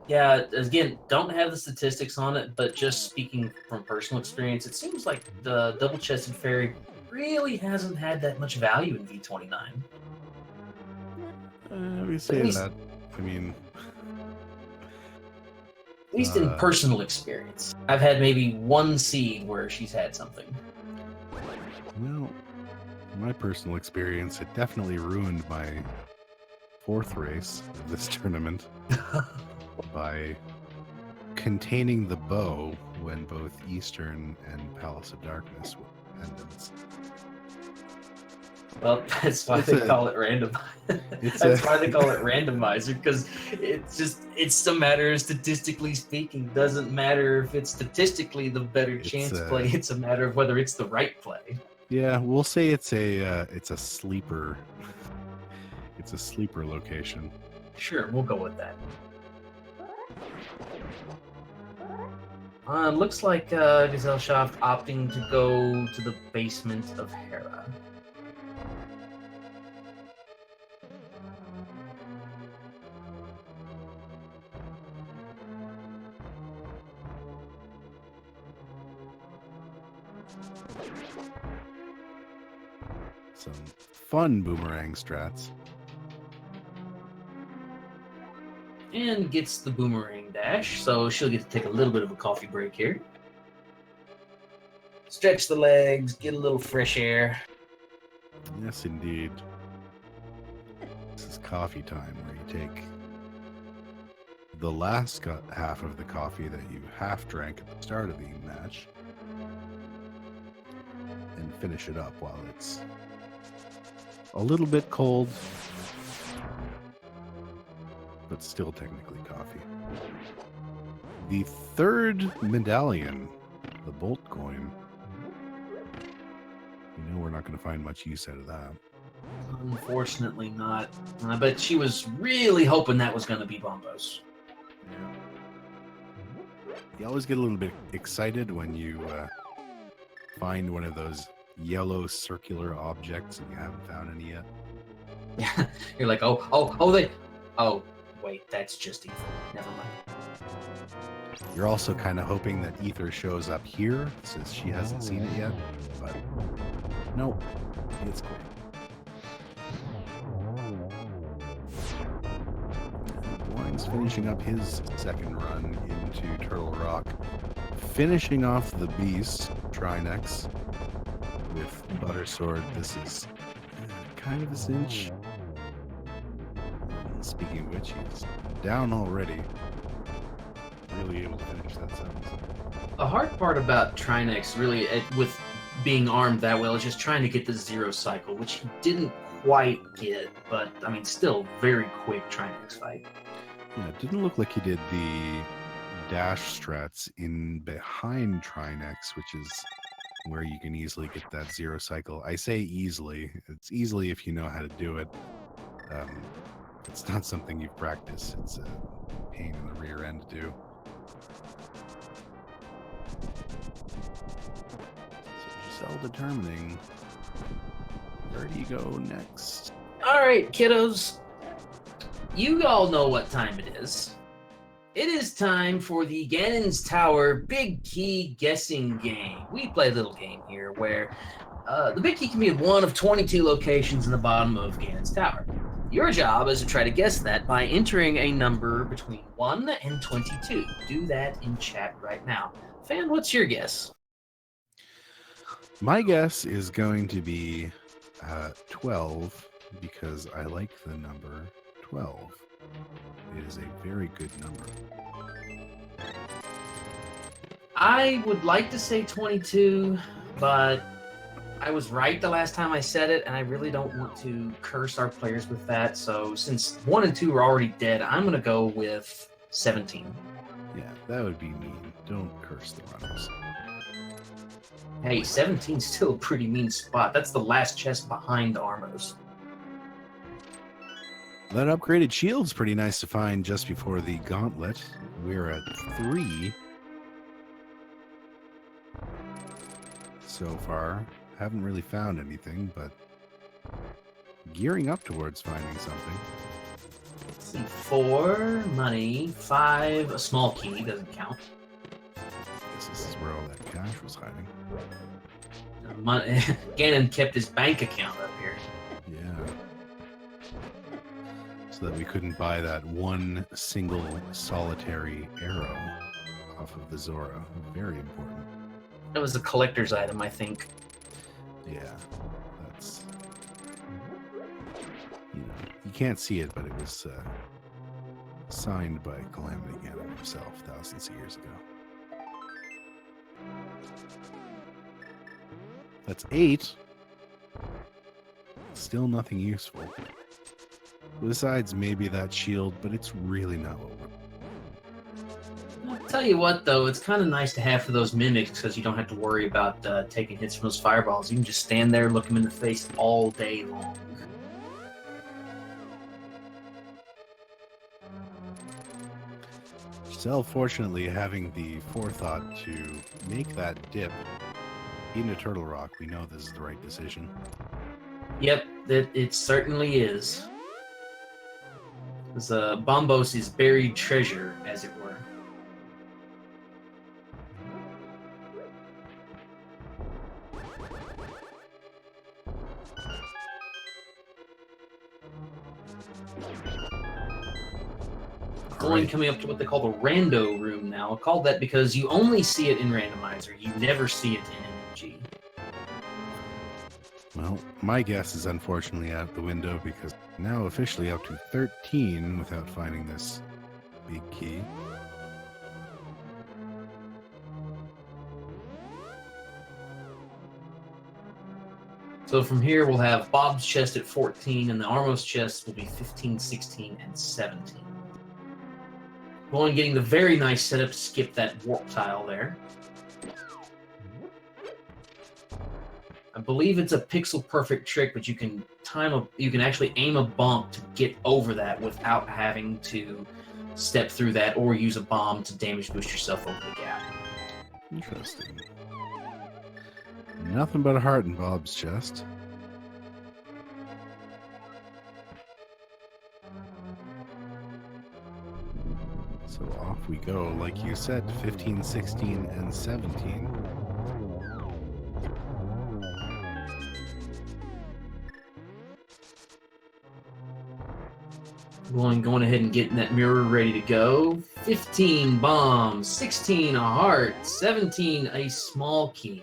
Yeah, again, don't have the statistics on it, but just speaking from personal experience, it seems like the double-chested fairy really hasn't had that much value in V29. We say that. I mean... At least in personal experience. I've had maybe one seed where she's had something. Well, in my personal experience, it definitely ruined my 4th race of this tournament. By containing the bow when both Eastern and Palace of Darkness were pendants. Well, that's why they call it randomizer. That's why they call it randomizer, because it's a matter of statistically speaking. Doesn't matter if it's statistically the better chance play. It's a matter of whether it's the right play. Yeah, we'll say it's a sleeper. It's a sleeper location. Sure, we'll go with that. Looks like Gesellschaft opting to go to the basement of Hera. Some fun boomerang strats. And gets the boomerang dash, so she'll get to take a little bit of a coffee break here. Stretch the legs, get a little fresh air. Yes, indeed. This is coffee time, where you take the last half of the coffee that you half drank at the start of the match and finish it up while it's a little bit cold, but still technically coffee. The third medallion, the bolt coin. You know we're not going to find much use out of that. Unfortunately not. I bet she was really hoping that was going to be Bombos. Yeah. You always get a little bit excited when you find one of those yellow circular objects and you haven't found any yet. Yeah, you're like, oh, wait, that's just Ether. Never mind. You're also kind of hoping that Ether shows up here since she hasn't seen it yet, but nope, it's cool. Gloin's finishing up his second run into Turtle Rock, finishing off the beast, Trinex, with Butter Sword. This is kind of a cinch. Speaking of which, he's down already. Really able to finish that sentence. The hard part about Trinex, really, with being armed that well, is just trying to get the 0 cycle, which he didn't quite get, but, I mean, still very quick Trinex fight. Yeah, it didn't look like he did the dash strats in behind Trinex, which is where you can easily get that 0 cycle. I say easily. It's easily if you know how to do it. It's not something you practice. It's a pain in the rear end to do. So Giselle determining where do you go next? All right, kiddos. You all know what time it is. It is time for the Ganon's Tower Big Key guessing game. We play a little game here where the Big Key can be in one of 22 locations in the bottom of Ganon's Tower. Your job is to try to guess that by entering a number between 1 and 22. Do that in chat right now. Fan, what's your guess? My guess is going to be 12 because I like the number 12. It is a very good number. I would like to say 22, but I was right the last time I said it, and I really don't want to curse our players with that. So since 1 and 2 are already dead, I'm going to go with 17. Yeah, that would be mean. Don't curse the runners. Hey, 17's still a pretty mean spot. That's the last chest behind Armos. That upgraded shield's pretty nice to find just before the gauntlet. We're at 3 so far. Haven't really found anything, but gearing up towards finding something. Let's see, 4, money, 5, a small key, doesn't count. Guess this is where all that cash was hiding. Ganon kept his bank account up here. Yeah. So that we couldn't buy that one single solitary arrow off of the Zora. Very important. That was a collector's item, I think. Yeah, that's, you know, you can't see it, but it was signed by Calamity Ganon himself thousands of years ago. That's 8. Still nothing useful. Besides maybe that shield, but it's really not what we're... I'll tell you what, though, it's kind of nice to have for those mimics because you don't have to worry about taking hits from those fireballs. You can just stand there, look them in the face all day long. Giselle, fortunately, having the forethought to make that dip into Turtle Rock, we know this is the right decision. Yep, it certainly is. Because Bombos is buried treasure, as it were. Gloin right. coming up to what they call the rando room now. I call that because you only see it in Randomizer. You never see it in MG. Well, my guess is unfortunately out the window because now officially up to 13 without finding this big key. So from here, we'll have Bob's chest at 14, and the Armos chest will be 15, 16, and 17. Gloin getting the very nice setup to skip that warp tile there. I believe it's a pixel perfect trick, but you can actually aim a bump to get over that without having to step through that or use a bomb to damage boost yourself over the gap. Interesting. Nothing but a heart in Bob's chest. So off we go, like you said, 15, 16, and 17. Going ahead and getting that mirror ready to go. 15 bombs, 16 a heart, 17 a small key.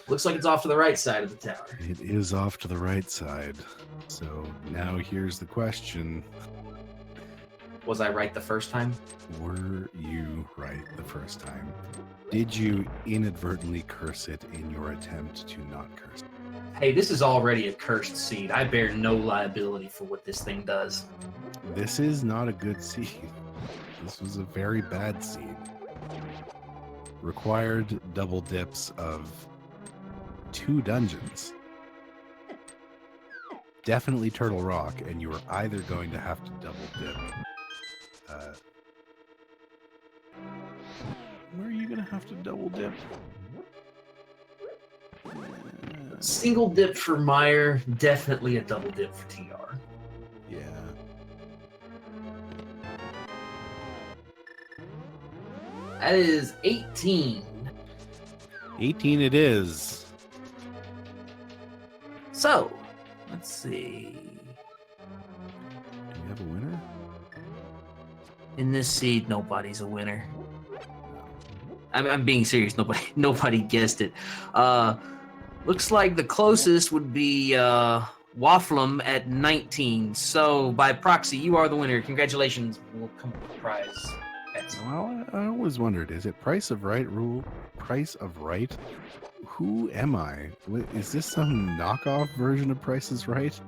Looks like it's off to the right side of the tower. It is off to the right side. So now here's the question. Was I right the first time? Were you right the first time? Did you inadvertently curse it in your attempt to not curse it? Hey, this is already a cursed seed. I bear no liability for what this thing does. This is not a good seed. This was a very bad seed. Required double dips of 2 dungeons. Definitely Turtle Rock, and you are either going to have to double dip. Where are you going to have to double dip? Single dip for Meyer, definitely a double dip for TR. Yeah. That is 18. 18 it is. So, let's see. Do we have a winner? In this seed, nobody's a winner. I'm being serious. Nobody guessed it. Looks like the closest would be Wafflem at 19. So by proxy, you are the winner. Congratulations. We'll come up with a prize. Well, I always wondered, is it Price of Right rule? Price of Right? Who am I? Is this some knockoff version of Price is Right?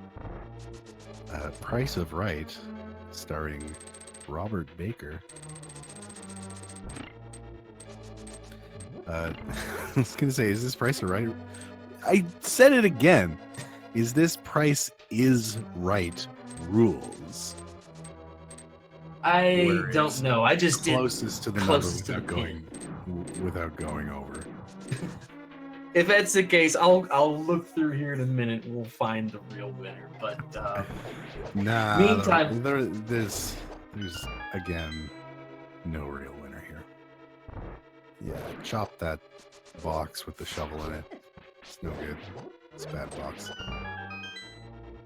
Price of Right, starring Robert Baker. I was going to say, is this Price of Right? I said it again. Is this Price is Right rules? I don't know. I just did closest to the closest number to without going over. If that's the case, I'll look through here in a minute and we'll find the real winner. But nah, meantime, there's again no real winner here. Yeah, chop that box with the shovel in it. It's no good. It's a bad box.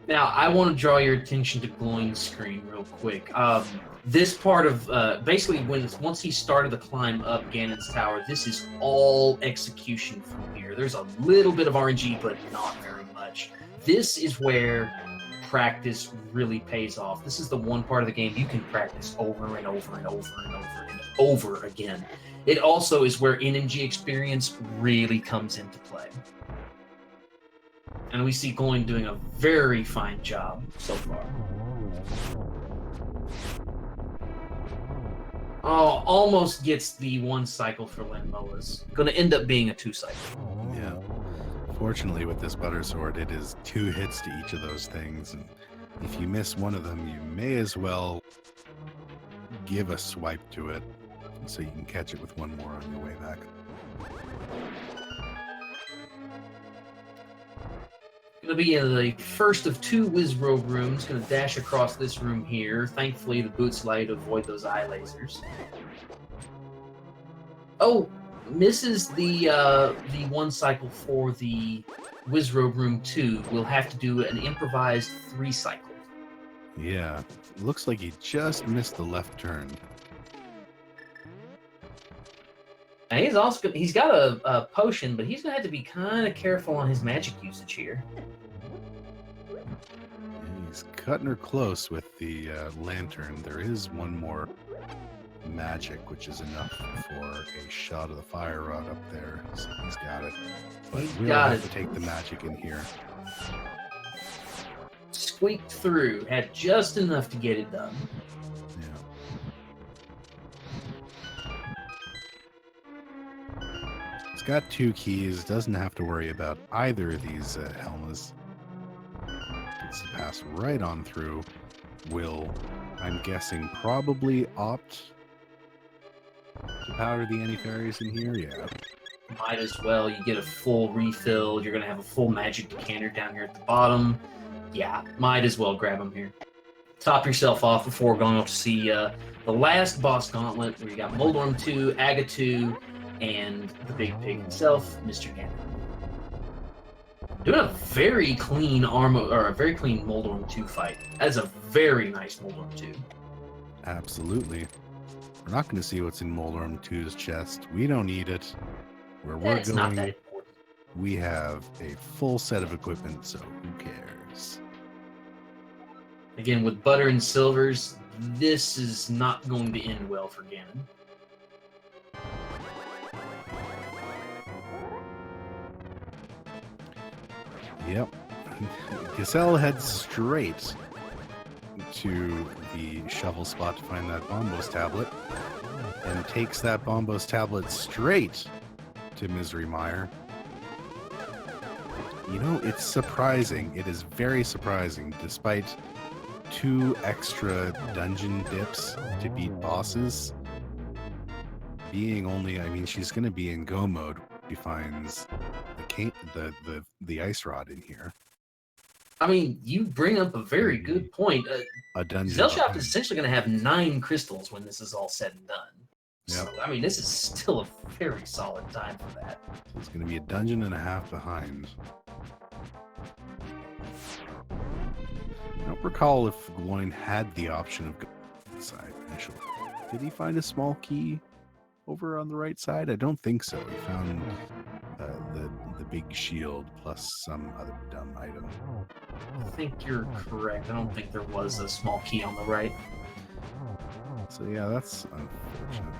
now I want to draw your attention to Gloin's screen real quick. This part of basically once he started the climb up Ganon's tower, this is all execution from here. There's a little bit of RNG, but not very much. This is where practice really pays off. This is the one part of the game you can practice over and over and over and over and over again. It also is where NMG experience really comes into play. And we see Gloin doing a very fine job so far. Oh, almost gets the 1 cycle for Lenmoa's. Going to end up being a 2 cycle. Yeah. Fortunately, with this butter sword, it is 2 hits to each of those things, and if you miss one of them, you may as well give a swipe to it, so you can catch it with 1 more on your way back. Going to be in the first of 2 Wizrobe rooms. Going to dash across this room here. Thankfully, the boots allow you to avoid those eye lasers. Oh, misses the 1 cycle for the Wizrobe room 2. We'll have to do an improvised 3 cycle. Yeah, looks like he just missed the left turn. And he's got a potion, but he's gonna have to be kind of careful on his magic usage here. He's cutting her close with the lantern. There is one more magic, which is enough for a shot of the fire rod up there. So he's got it. But we'll have to take the magic in here. Squeaked through, had just enough to get it done. He's got 2 keys, doesn't have to worry about either of these helmets. Gets to pass right on through. Will, I'm guessing, probably opt to powder the anti-fairies in here? Yeah. Might as well. You get a full refill. You're going to have a full magic decanter down here at the bottom. Yeah, might as well grab them here. Top yourself off before going off to see the last boss gauntlet, where you got Moldorm 2, Aga 2, and the big pig himself, Mr. Ganon. Doing a very clean a very clean Moldorm 2 fight. That's a very nice Moldorm 2. Absolutely. We're not going to see what's in Moldorm 2's chest. We don't need it. Where we're going, not that important. We have a full set of equipment, so who cares? Again, with butter and silvers, this is not going to end well for Ganon. Yep. Gesell heads straight to the shovel spot to find that Bombos tablet, and takes that Bombos tablet straight to Misery Mire. You know, it's surprising. It is very surprising, despite 2 extra dungeon dips to beat bosses. Being only, I mean, she's going to be in go mode. She finds the ice rod in here. I mean, you bring up a very good point. A dungeon. Gesellschaft is essentially going to have 9 crystals when this is all said and done. Yep. So, I mean, this is still a very solid time for that. It's going to be a dungeon and a half behind. I don't recall if Gloin had the option of going inside initially. Did he find a small key over on the right side? I don't think so. He found the big shield plus some other dumb item. I think you're correct. I don't think there was a small key on the right. So yeah, that's unfortunate.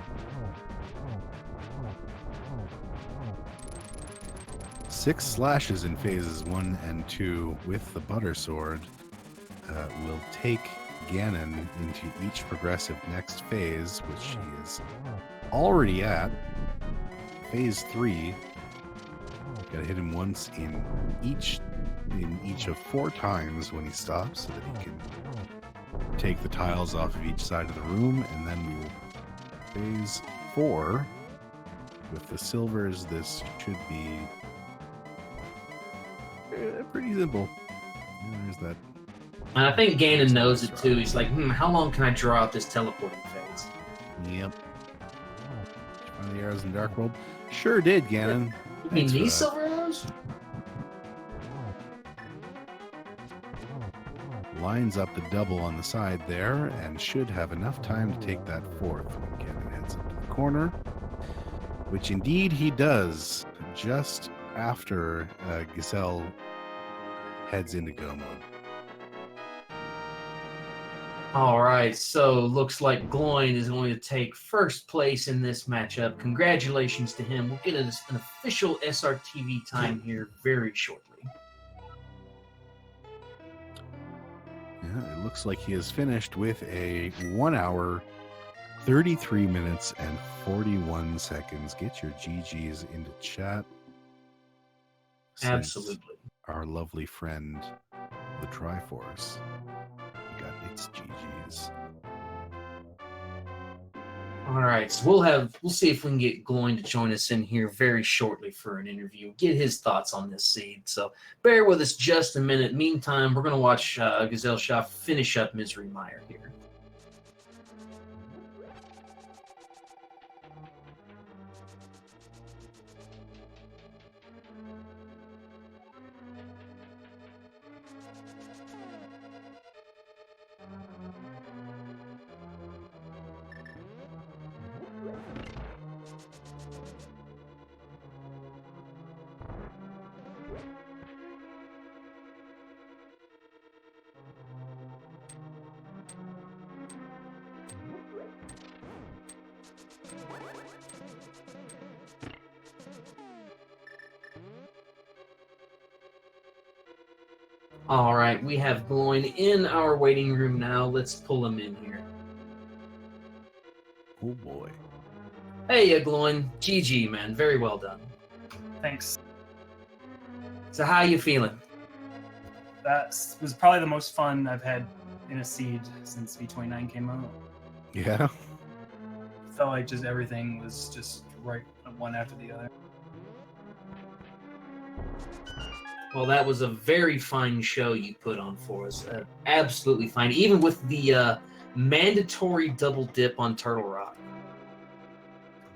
6 slashes in phases 1 and 2 with the butter sword will take Ganon into each progressive next phase, which he is already at. Phase 3. Gotta hit him once in each of 4 times when he stops, so that he can take the tiles off of each side of the room, and then we will phase 4 with the silvers. This should be pretty simple. There's that. And I think Ganon knows it too. He's like, how long can I draw out this teleporting phase? Yep. Find the arrows in Dark World. Sure did, Ganon. You mean these silver arrows? Lines up the double on the side there, and should have enough time to take that 4th when Ganon heads up to the corner, which indeed he does, just after Gesell heads into go mode. All right, so looks like Gloin is going to take first place in this matchup. Congratulations to him. We'll get an official SRTV time here very shortly. Yeah, it looks like he has finished with a 1 hour, 33 minutes, and 41 seconds. Get your GGs into chat. Absolutely. Our lovely friend, the Triforce, got its GGs. All right, so we'll see if we can get Gloin to join us in here very shortly for an interview, get his thoughts on this seed. So bear with us just a minute. Meantime, we're going to watch Gesellschaft finish up Misery Mire here. All right, we have Gloin in our waiting room now. Let's pull him in here. Oh boy. Hey, Gloin. GG, man. Very well done. Thanks. So how you feeling? That was probably the most fun I've had in a seed since V29 came out. Yeah. Felt like just everything was just right one after the other. Well, that was a very fine show you put on for us. Absolutely fine, even with the mandatory double dip on Turtle Rock.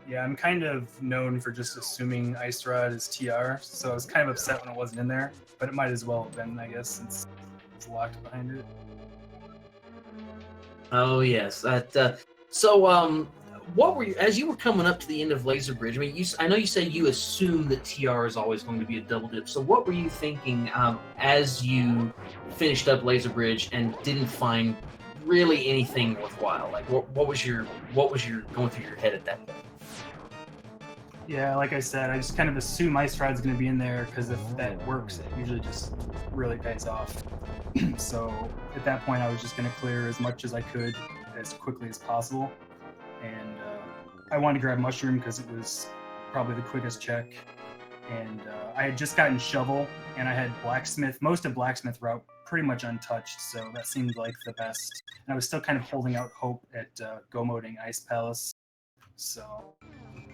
Yeah, I'm kind of known for just assuming Ice Rod is TR, so I was kind of upset when it wasn't in there, but it might as well have been, I guess, since it's locked behind it. Oh yes, what were you, as you were coming up to the end of Laser Bridge? I mean, I know you said you assume that TR is always going to be a double dip. So what were you thinking as you finished up Laser Bridge and didn't find really anything worthwhile? Like, what was your going through your head at that point? Yeah, like I said, I just kind of assume Ice Rod's going to be in there because if that works, it usually just really pays off. So at that point, I was just going to clear as much as I could as quickly as possible. And I wanted to grab Mushroom because it was probably the quickest check. And I had just gotten Shovel, and I had Blacksmith, most of Blacksmith route pretty much untouched, so that seemed like the best. And I was still kind of holding out hope at go-moding Ice Palace. So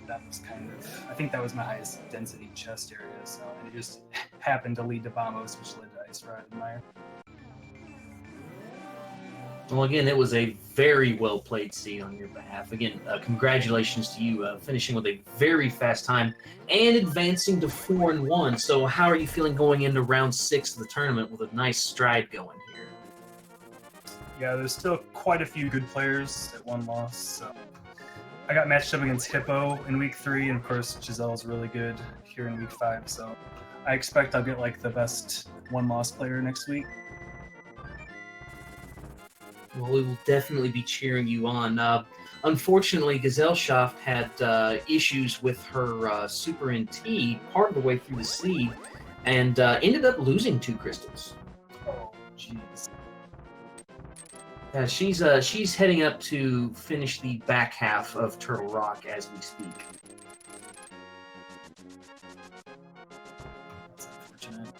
that was kind of, I think that was my highest density chest area, so and it just happened to lead to Bombos, which led to Ice Rod and Mire. Well, again, it was a very well played seed on your behalf. Again, congratulations to you finishing with a very fast time and advancing to 4-1. So, how are you feeling going into round 6 of the tournament with a nice stride going here? Yeah, there's still quite a few good players at one loss. So I got matched up against Hippo in week 3, and of course Giselle's really good here in week 5. So I expect I'll get like the best one-loss player next week. Well, we will definitely be cheering you on. Unfortunately, Gesellschaft had issues with her Super NT part of the way through the seed and ended up losing 2 crystals. Oh, jeez. Yeah, she's heading up to finish the back half of Turtle Rock as we speak. That's unfortunate.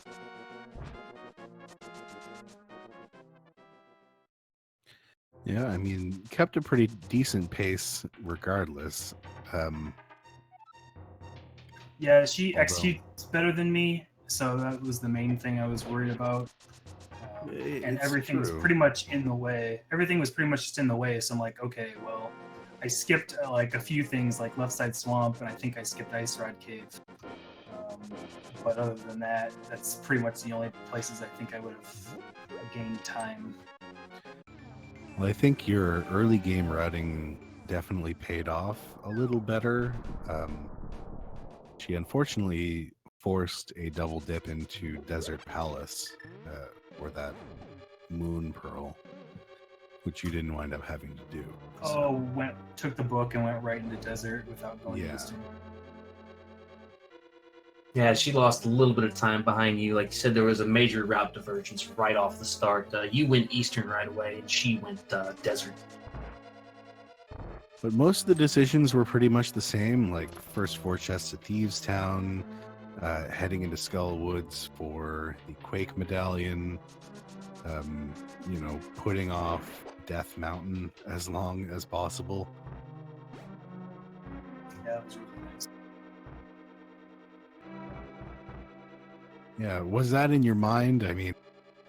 Yeah, I mean, kept a pretty decent pace regardless. Yeah, she Although- executes better than me, so that was the main thing I was worried about. And It's everything was true. pretty much in the way. Everything was pretty much just in the way, so I'm like, okay, well, I skipped like a few things like Left Side Swamp, and I think I skipped Ice Rod Cave. But other than that, that's pretty much the only places I think I would have gained time. Well, I think your early game routing definitely paid off a little better. She unfortunately forced a double dip into Desert Palace, or that Moon Pearl, which you didn't wind up having to do. Oh, took the book and went right into desert without going Yeah. to Eastern. Yeah, she lost a little bit of time behind you. Like you said, there was a major route divergence right off the start. You went Eastern right away, and she went Desert. But most of the decisions were pretty much the same, like first 4 chests at Thieves Town, heading into Skull Woods for the Quake Medallion, putting off Death Mountain as long as possible. Yeah, that was really nice. Yeah, was that in your mind? I mean,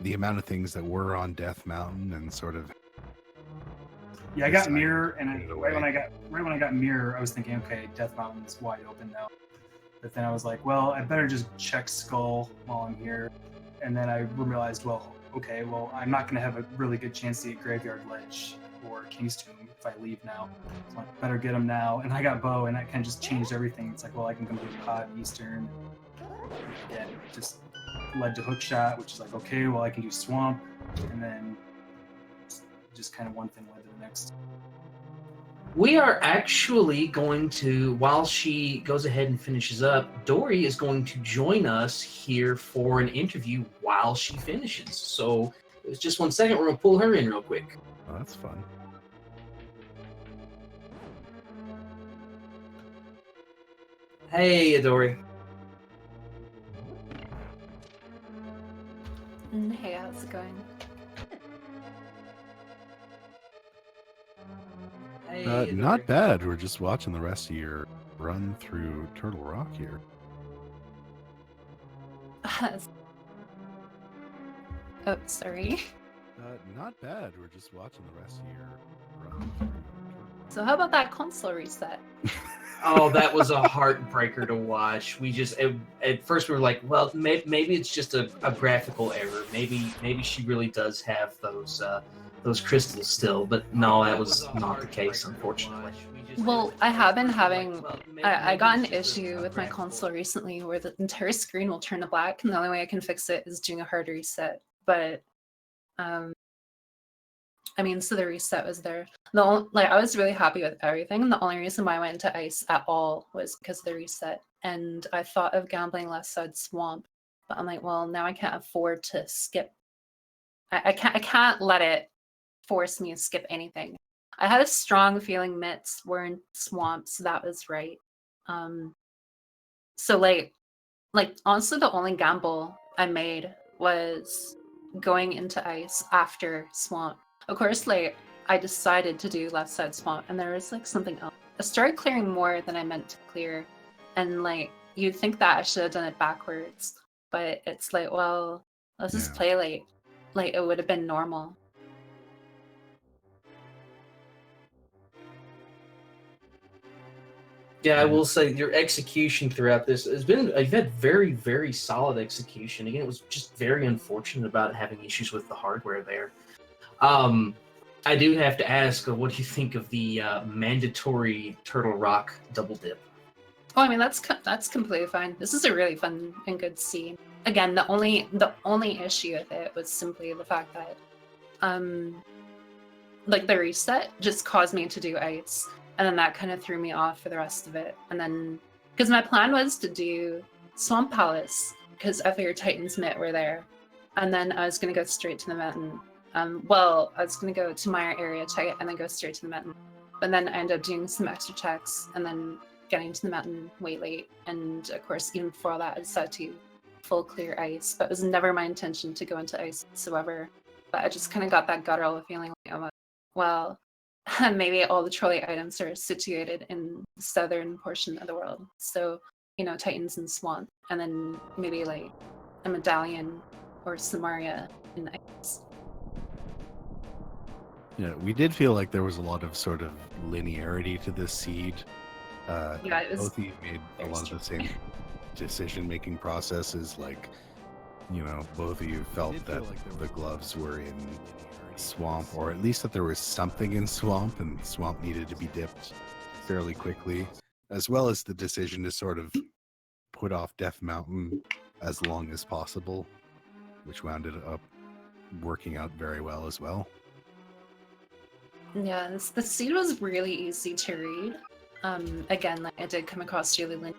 the amount of things that were on Death Mountain and sort of. Yeah, I got decided Mirror, to and put it right when away. I got Mirror, I was thinking, okay, Death Mountain's wide open now. But then I was like, well, I better just check Skull while I'm here. And then I realized, well, okay, well, I'm not going to have a really good chance to get Graveyard Ledge or King's Tomb if I leave now. So I better get them now. And I got Bow, and that kind of just changed everything. It's like, well, I can complete Pod Eastern. Again, just led to Hookshot, which is like, okay, well, I can do Swamp. And then just kind of one thing led to the next. We are actually going to, while she goes ahead and finishes up, Dory is going to join us here for an interview while she finishes. So it's just 1 second. We're going to pull her in real quick. Oh, that's fun. Hey, Dory. Hey, how's it going? Hey, Not Dory. bad. We're just watching the rest of your run through Turtle Rock here. Oh, sorry. Not bad. We're just watching the rest of your run through Turtle Rock. So how about that console reset? Oh, that was a heartbreaker to watch. We just at first we were like, well, maybe it's just a graphical error. Maybe she really does have those crystals still, but no, that was not the case, unfortunately. Well, I have been having... I got an issue with my console recently where the entire screen will turn to black, and the only way I can fix it is doing a hard reset. But, I mean, so the reset was there. I was really happy with everything, and the only reason why I went into ice at all was because of the reset. And I thought of gambling left side swamp, but I'm like, well, now I can't afford to skip. I can't let it force me to skip anything. I had a strong feeling mitts were in swamp, so that was right. So like honestly, the only gamble I made was going into ice after swamp. Of course, like I decided to do left side swamp, and there was like something else. I started clearing more than I meant to clear, and like you'd think that I should have done it backwards, but it's like, well, let's just play like it would have been normal. Yeah, I will say your execution throughout this has been, you've had very, very solid execution. Again, it was just very unfortunate about having issues with the hardware there. I do have to ask, what do you think of the mandatory Turtle Rock double dip? Oh, I mean, that's completely fine. This is a really fun and good scene. Again, the only issue with it was simply the fact that, like the reset just caused me to do ice, and then that kind of threw me off for the rest of it. And then, because my plan was to do Swamp Palace, because I figured Titan's Mitt were there, and then I was gonna go straight to the mountain. Well, I was gonna go to my area, check it, and then go straight to the mountain. But then I ended up doing some extra checks, and then getting to the mountain way late. And of course, even before that, I decided to full clear ice. But it was never my intention to go into ice whatsoever. But I just kind of got that guttural feeling like, oh, well, maybe all the trolley items are situated in the southern portion of the world. So, you know, Titans and Swamp, and then maybe like a medallion or Samaria in ice. Yeah, we did feel like there was a lot of sort of linearity to this seed. Yeah, it was both of you made a lot of the same decision-making processes. Like, you know, both of you felt that the gloves were in swamp, or at least that there was something in swamp, and swamp needed to be dipped fairly quickly, as well as the decision to sort of put off Death Mountain as long as possible, which wound up working out very well as well. Yeah, the seed was really easy to read. Again, like I did come across really linear.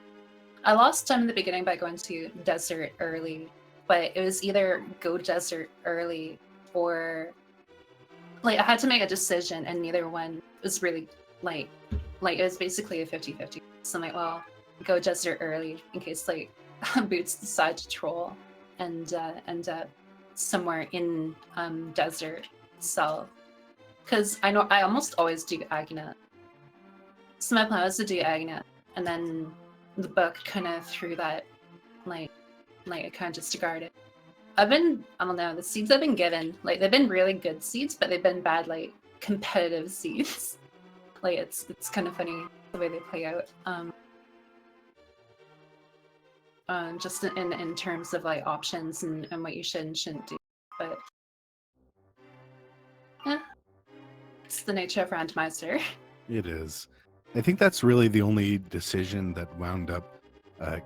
I lost time in the beginning by going to desert early, but it was either go desert early or like I had to make a decision, and neither one was really like it was basically a 50-50. So I'm like, well, go desert early in case like Boots decide to troll and end up somewhere in desert itself. Because I know I almost always do Agna. So my plan was to do Agna, and then the book kind of threw that, like I kind of disregarded. I don't know, the seeds I've been given, like they've been really good seeds, but they've been bad, like competitive seeds. Like it's kind of funny the way they play out. Just in terms of like options and what you should and shouldn't do, but yeah. It's the nature of Randomizer. It is. I think that's really the only decision that wound up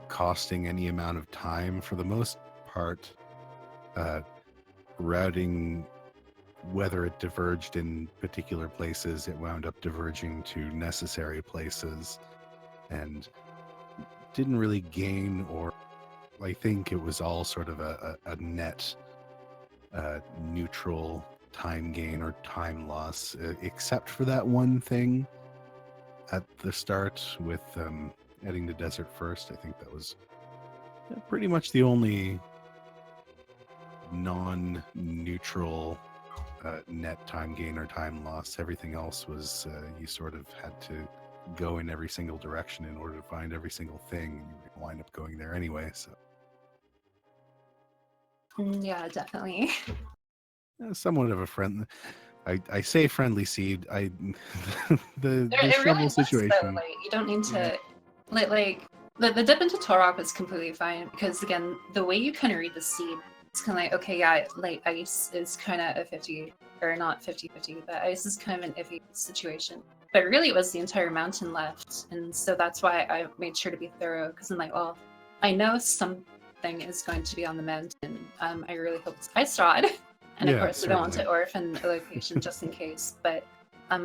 costing any amount of time. For the most part, routing whether it diverged in particular places, it wound up diverging to necessary places, and didn't really gain, or I think it was all sort of a net neutral time gain or time loss, except for that one thing at the start with heading to desert first. I think that was pretty much the only non-neutral net time gain or time loss. Everything else was you sort of had to go in every single direction in order to find every single thing, and you wind up going there anyway. So Yeah, definitely. somewhat of a friend. I say friendly seed. The It shovel really was, though. situation. Like, you don't need to like the dip into Torok was completely fine because again, the way you kind of read the seed, it's kind of like, okay, yeah, like ice is kind of a 50 or not 50-50, but ice is kind of an iffy situation. But really, it was the entire mountain left, and so that's why I made sure to be thorough because I'm like, well, I know something is going to be on the mountain. I really hope it's ice rod. And of Yeah, course, I don't want to certainly. orphan a location just in case. But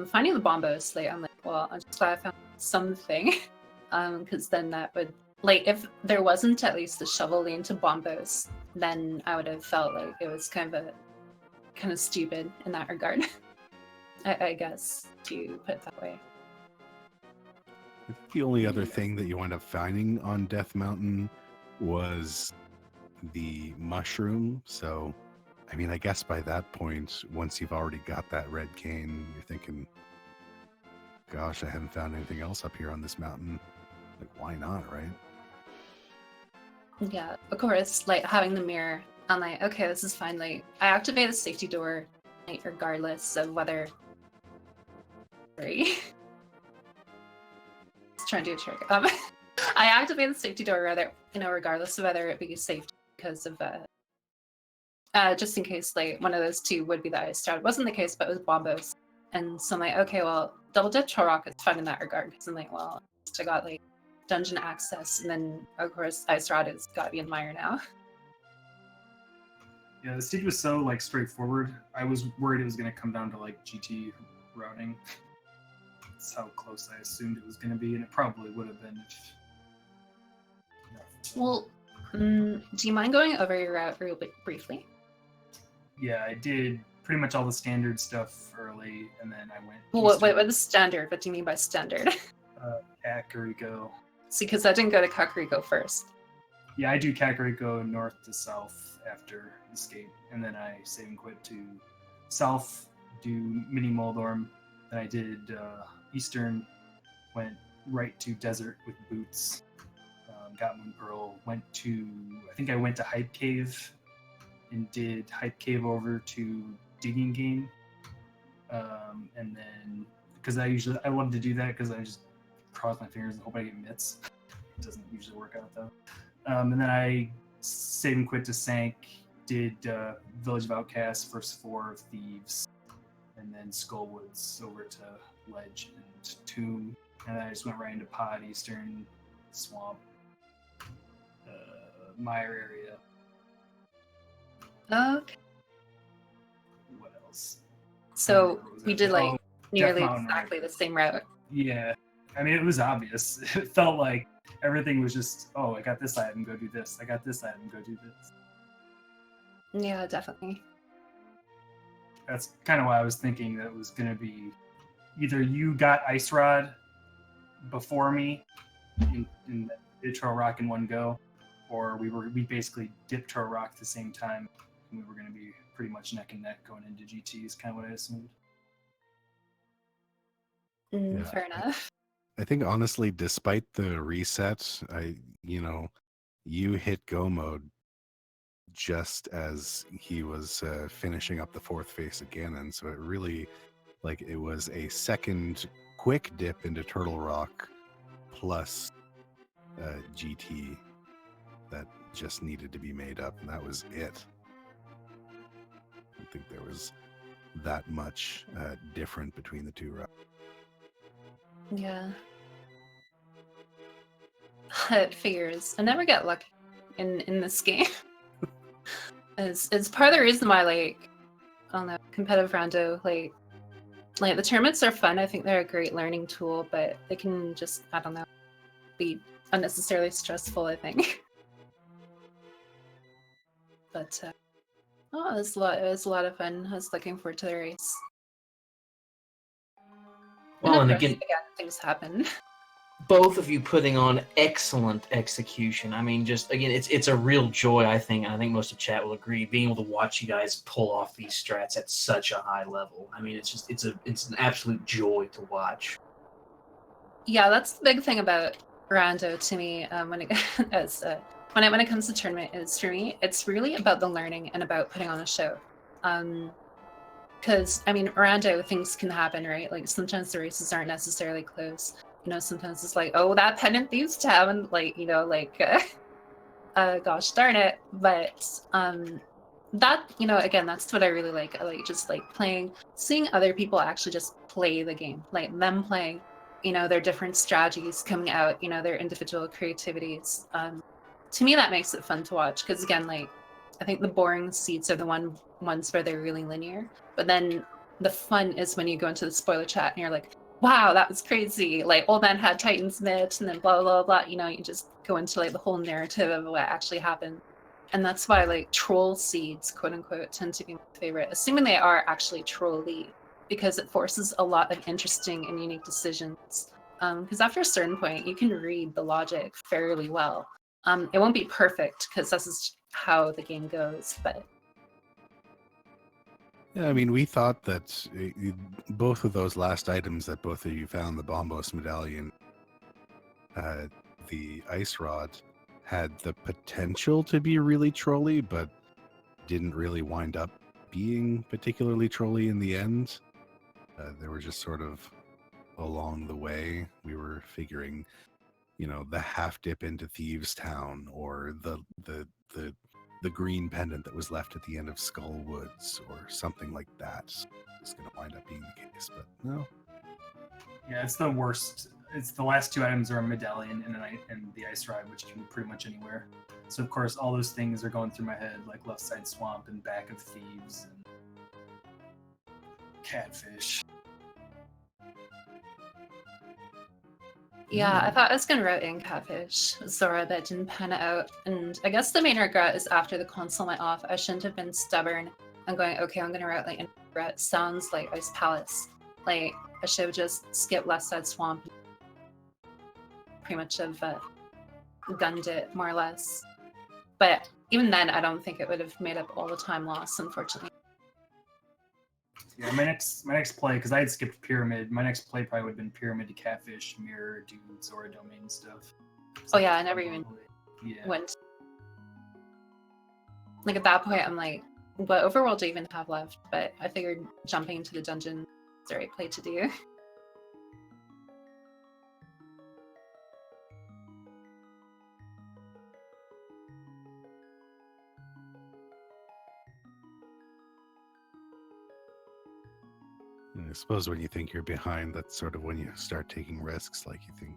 finding the bombos, like, I'm like, well, I'm just glad I found something. Because then that would, like, if there wasn't at least the shovel lean to bombos, then I would have felt like it was kind of stupid in that regard. I guess, to put it that way. I think the only other thing that you wind up finding on Death Mountain was the mushroom. So, I mean, I guess by that point, once you've already got that red cane, you're thinking, gosh, I haven't found anything else up here on this mountain. Like, why not, right? Yeah, of course, like, having the mirror, I'm like, okay, this is fine. Like, I activate the safety door, like, regardless of whether... Sorry. Just trying to do a trick. I activate the safety door rather, regardless of whether it be safe because of just in case like one of those two would be the ice shroud. It wasn't the case, but it was bombos. And so I'm like, okay, well, double dip Torok is fun in that regard because I'm like, well, I got like dungeon access, and then of course ice rod has got to be in Mire now. Yeah, the stage was so like straightforward. I was worried it was going to come down to like GT routing. That's how close I assumed it was going to be, and it probably would have been. Well, do you mind going over your route real briefly? Yeah, I did pretty much all the standard stuff early, and then I went. Well, wait, what is standard? What do you mean by standard? Kakariko. See, because I didn't go to Kakariko first. Yeah, I do Kakariko north to south after escape, and then I save and quit to south, do mini Moldorm. Then I did eastern, went right to desert with boots, got Moon Pearl, went to, I think I went to Hype Cave and did Hype Cave over to Digging Game. And then, because I wanted to do that because I just cross my fingers and hope I get mitts. It doesn't usually work out though. And then I save and quit to Sank, did Village of Outcasts, First Four of Thieves, and then Skullwoods over to Ledge and Tomb. And then I just went right into Pod, Eastern, Swamp, Mire area. Okay. What else? So we did like nearly Death Mountain, exactly the same route. Yeah. I mean, it was obvious. It felt like everything was just, oh, I got this item, go do this. I got this item, go do this. Yeah, definitely. That's kind of why I was thinking that it was going to be either you got Ice Rod before me and did Turtle Rock in one go, or we basically dipped Turtle Rock at the same time, and we were going to be pretty much neck and neck going into GT is kind of what I assumed. Yeah. Fair enough. I think honestly, despite the reset, you hit go mode just as he was finishing up the fourth face of Ganon, so it really, like, it was a second quick dip into Turtle Rock plus GT that just needed to be made up, and that was it. I don't think there was that much different between the two routes. Yeah. It figures. I never get lucky in this game. It's part of the reason why, like, I don't know, competitive rando, like the tournaments are fun. I think they're a great learning tool, but they can just, I don't know, be unnecessarily stressful, I think. But oh, it was a lot of fun. I was looking forward to the race. Well, and of course, again, things happen. both of you putting on excellent execution. I mean, just again, it's a real joy. I think most of chat will agree, being able to watch you guys pull off these strats at such a high level. I mean, it's an absolute joy to watch. Yeah, that's the big thing about rando to me. When it comes to tournament, is for me, it's really about the learning and about putting on a show. Because I mean, rando, things can happen, right? Like sometimes the races aren't necessarily close. You know, sometimes it's like, oh, that pendant needs to happen, like, you know, like, gosh darn it. But that, you know, again, that's what I really like. I like just like seeing other people actually just play the game, like them playing, you know, their different strategies coming out, you know, their individual creativities. To me, that makes it fun to watch because, again, like, I think the boring seeds are the ones where they're really linear. But then the fun is when you go into the spoiler chat and you're like, wow, that was crazy. Like, old man had Titan's mitt, and then blah, blah, blah. You know, you just go into like the whole narrative of what actually happened. And that's why like troll seeds, quote unquote, tend to be my favorite, assuming they are actually trolly, because it forces a lot of interesting and unique decisions. Because after a certain point, you can read the logic fairly well. It won't be perfect because this is how the game goes, but Yeah, I mean, we thought that both of those last items that both of you found, the Bombos medallion, the ice rod, had the potential to be really trolly, but didn't really wind up being particularly trolly in the end. They were just sort of along the way. We were figuring, you know, the half dip into Thieves Town, or the green pendant that was left at the end of Skull Woods, or something like that is going to wind up being the case. But no. Yeah, it's the worst. It's the last two items are a medallion and the ice rod, which can be pretty much anywhere. So of course, all those things are going through my head, like left side swamp and back of thieves and catfish. yeah, I thought I was going to route in catfish, Zora, that didn't pan out. And I guess the main regret is after the console went off, I shouldn't have been stubborn and going, okay, I'm going to route like regret. Sounds like Ice Palace. Like, I should have just skipped left side swamp. Pretty much have gunned it, more or less. But even then, I don't think it would have made up all the time lost, unfortunately. Yeah, my next play, because I had skipped Pyramid, my next play probably would have been Pyramid to Catfish, Mirror, Dude, Zora Domain stuff. Oh yeah, I never even Yeah. went. Like at that point, I'm like, what overworld do I even have left? But I figured jumping into the dungeon is the right play to do. I suppose when you think you're behind, that's sort of when you start taking risks. Like you think,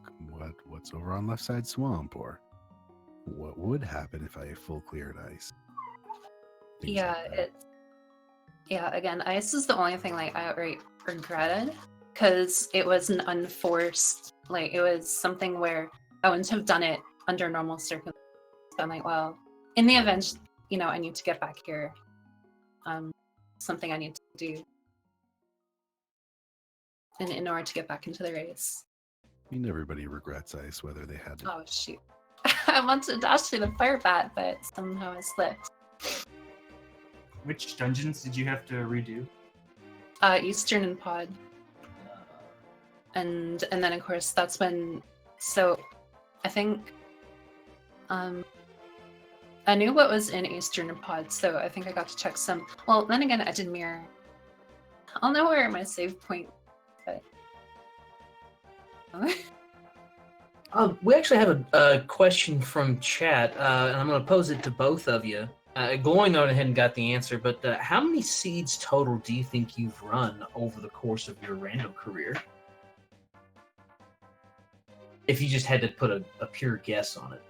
what's over on left side swamp, or what would happen if I full cleared ice? Things Yeah, like that. Again, ice is the only thing like I outright regretted because it was an unforced, like it was something where I wouldn't have done it under normal circumstances. I'm like, well, in the event, you know, I need to get back here. Something I need to do in order to get back into the race. I mean, everybody regrets ice, whether they had to. Oh shoot! I wanted to dash through the fire bat, but somehow I slipped. Which dungeons did you have to redo? Eastern and Pod, and then of course that's when. So, I think, I knew what was in Eastern and Pod, so I think I got to check some. Well, then again, I did mirror. I'll know where my save point, but. We actually have a question from chat, and I'm going to pose it to both of you. Gloin went ahead and got the answer, but how many seeds total do you think you've run over the course of your random career? If you just had to put a pure guess on it.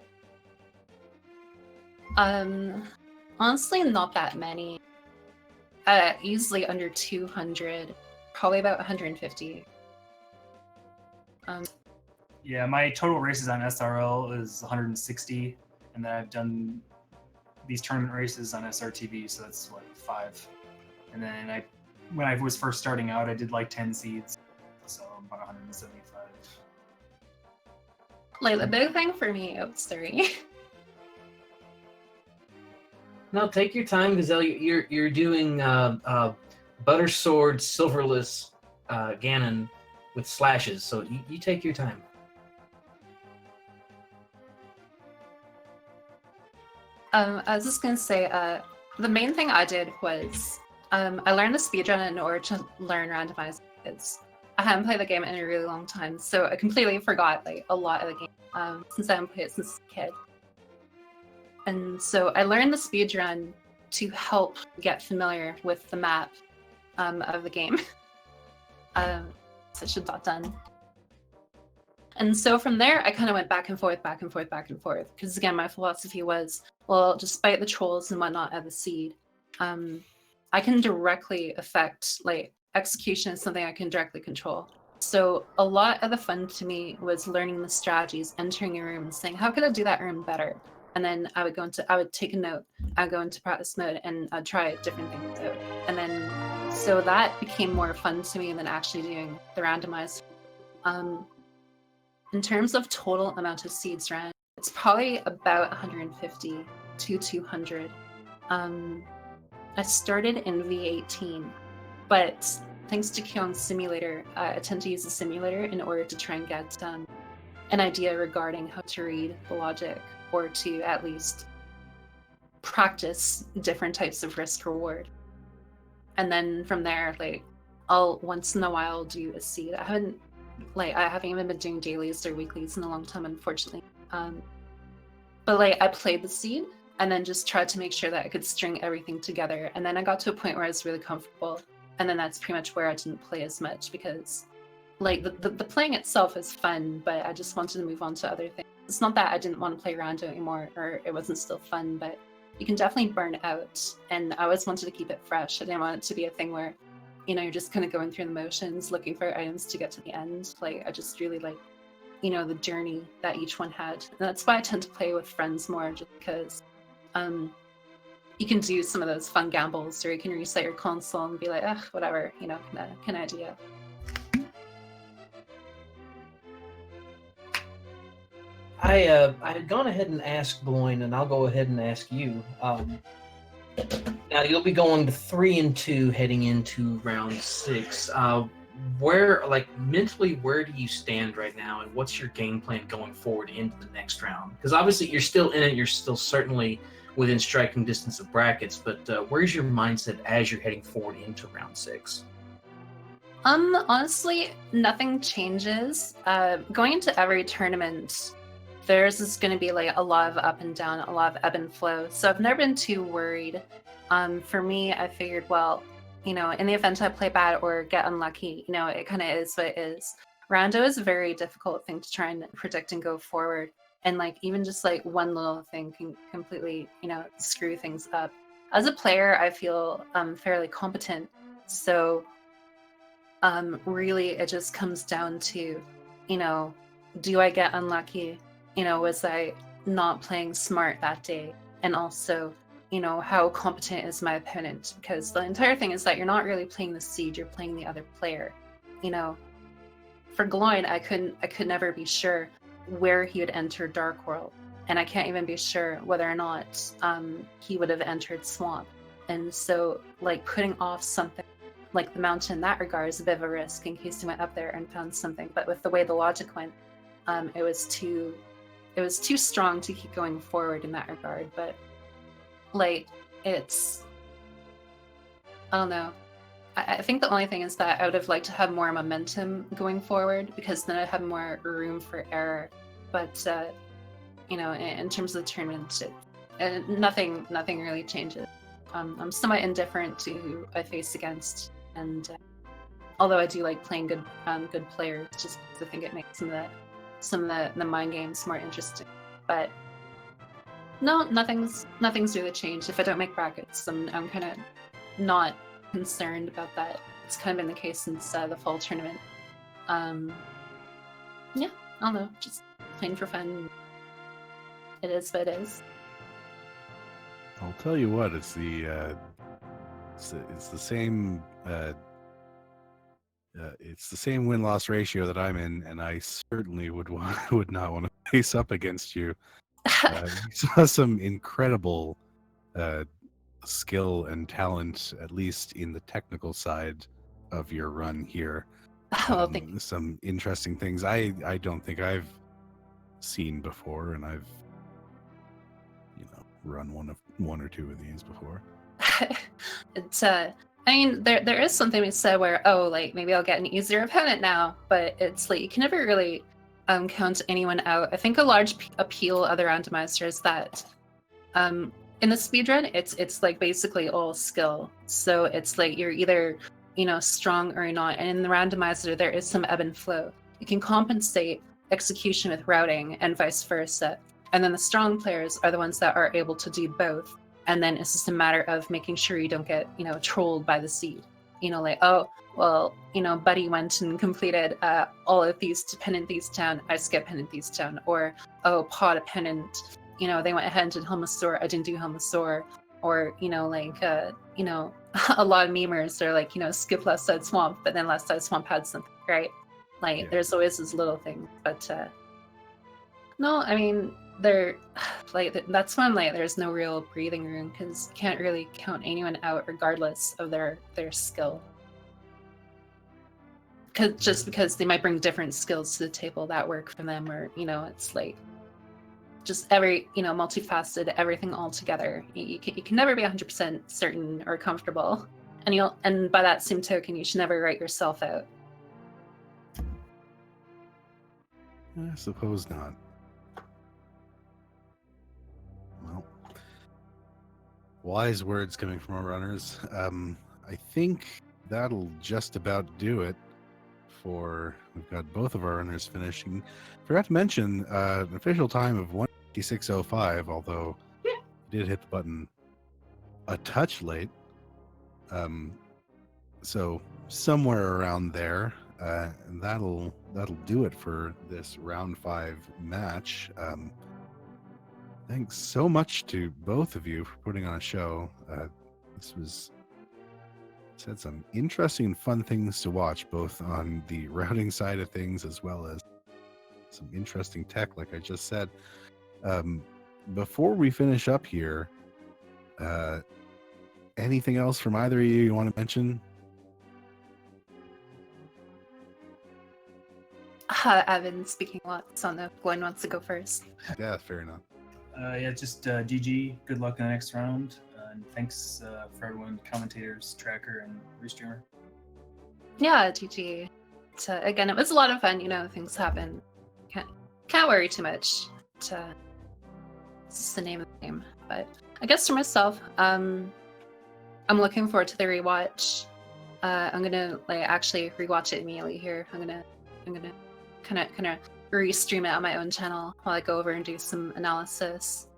Honestly, not that many. Easily under 200, probably about 150. Yeah, my total races on SRL is 160, and then I've done these tournament races on SRTV, so that's what, 5. And then when I was first starting out, I did like 10 seeds, so about 175. Like the big thing for me, oh, sorry. No, take your time, Gazelle. You're doing butter sword, silverless Ganon with slashes, so you take your time. I was just gonna say, the main thing I did was I learned the speedrun in order to learn Randomizer. I haven't played the game in a really long time, so I completely forgot like a lot of the game since I haven't played it since a kid. And so I learned the speedrun to help get familiar with the map of the game. Such a dot done. And so from there, I kind of went back and forth, back and forth, back and forth. Because again, my philosophy was, well, despite the trolls and whatnot of the seed, I can directly affect, like, execution is something I can directly control. So a lot of the fun to me was learning the strategies, entering a room and saying, how could I do that room better? And then I would take a note, I'd go into practice mode and I'd try different things out. And then, so that became more fun to me than actually doing the randomized. In terms of total amount of seeds ran, it's probably about 150 to 200. I started in V18, but thanks to Kyong's simulator, I tend to use the simulator in order to try and get an idea regarding how to read the logic, or to at least practice different types of risk reward. And then from there, like, I'll once in a while do a seed. I haven't even been doing dailies or weeklies in a long time, unfortunately. But like, I played the seed and then just tried to make sure that I could string everything together. And then I got to a point where I was really comfortable. And then that's pretty much where I didn't play as much, because like the playing itself is fun, but I just wanted to move on to other things. It's not that I didn't want to play Rando anymore or it wasn't still fun, but you can definitely burn out. And I always wanted to keep it fresh. I didn't want it to be a thing where, you know, you're just kind of going through the motions, looking for items to get to the end. Like, I just really like, you know, the journey that each one had. And that's why I tend to play with friends more, just because you can do some of those fun gambles, or you can reset your console and be like, ugh, whatever, you know, kind of idea. I had gone ahead and asked Gloin, and I'll go ahead and ask you. Now you'll be going to 3 and 2 heading into round 6. Where, like, mentally, where do you stand right now, and what's your game plan going forward into the next round? Because obviously you're still in it, you're still certainly within striking distance of brackets, but where's your mindset as you're heading forward into round 6? Honestly, nothing changes. Going into every tournament, there's just going to be like a lot of up and down, a lot of ebb and flow. So I've never been too worried. For me, I figured, well, you know, in the event I play bad or get unlucky, you know, it kind of is what it is. Rando is a very difficult thing to try and predict and go forward. And like, even just like one little thing can completely, you know, screw things up. As a player, I feel fairly competent. So really, it just comes down to, you know, do I get unlucky? You know, was I not playing smart that day? And also, you know, how competent is my opponent? Because the entire thing is that you're not really playing the seed, you're playing the other player. You know, for Gloin, I could never be sure where he would enter Dark World. And I can't even be sure whether or not he would have entered Swamp. And so, like, putting off something like the mountain in that regard is a bit of a risk in case he went up there and found something. But with the way the logic went, it was too strong to keep going forward in that regard. But like, it's, I don't know. I think the only thing is that I would have liked to have more momentum going forward, because then I'd have more room for error. But you know, in terms of the tournament, nothing really changes. I'm somewhat indifferent to who I face against, and although I do like playing good players, just because I think it makes some of the mind games more interesting. But no, nothing's really changed. If I don't make brackets, I'm kind of not concerned about that. It's kind of been the case since the fall tournament. Yeah, I don't know, just playing for fun. It is what it is. I'll tell you what, it's the same it's the same win-loss ratio that I'm in, and I certainly would not want to face up against you. You saw some incredible skill and talent, at least in the technical side of your run here. Well, thank you. Some interesting things I don't think I've seen before, and I've run one or two of these before. It's I mean, there is something we said where, oh, like maybe I'll get an easier opponent now, but it's like you can never really count anyone out. I think a large appeal of the randomizer is that in the speedrun, it's like basically all skill. So it's like you're either strong or not, and in the randomizer there is some ebb and flow. You can compensate execution with routing and vice versa. And then the strong players are the ones that are able to do both. And then it's just a matter of making sure you don't get, trolled by the seed. Like, oh, well, Buddy went and completed all of these to Pendant these down. I skipped Pendant these down. Or, oh, Pod a Pendant. They went ahead and did Helmasaur. I didn't do Helmasaur. Or, a lot of memers are like, skip Left Side Swamp, but then Left Side Swamp had something, right? Like, yeah. There's always this little thing. But, no, I mean, that's when there's no real breathing room, because you can't really count anyone out regardless of their skill, because they might bring different skills to the table that work for them, or it's like just every multifaceted, everything all together. You can never be 100% certain or comfortable, and by that same token, you should never write yourself out. I suppose not. Well, wise words coming from our runners. I think that'll just about do it for. We've got both of our runners finishing. Forgot to mention an official time of 1:56:05, although you did hit the button a touch late. So somewhere around there, and that'll do it for this round 5 match. Thanks so much to both of you for putting on a show. This had some interesting and fun things to watch, both on the routing side of things as well as some interesting tech, like I just said. Before we finish up here, anything else from either of you want to mention? I've been speaking a lot, so no, Gwen wants to go first. Yeah, fair enough. Just GG. Good luck in the next round. And thanks for everyone, commentators, tracker, and restreamer. Yeah, GG. So, again, it was a lot of fun. Things happen. Can't worry too much. It's just the name of the game. But I guess for myself, I'm looking forward to the rewatch. I'm gonna actually rewatch it immediately here. I'm gonna kind of restream it on my own channel while I go over and do some analysis.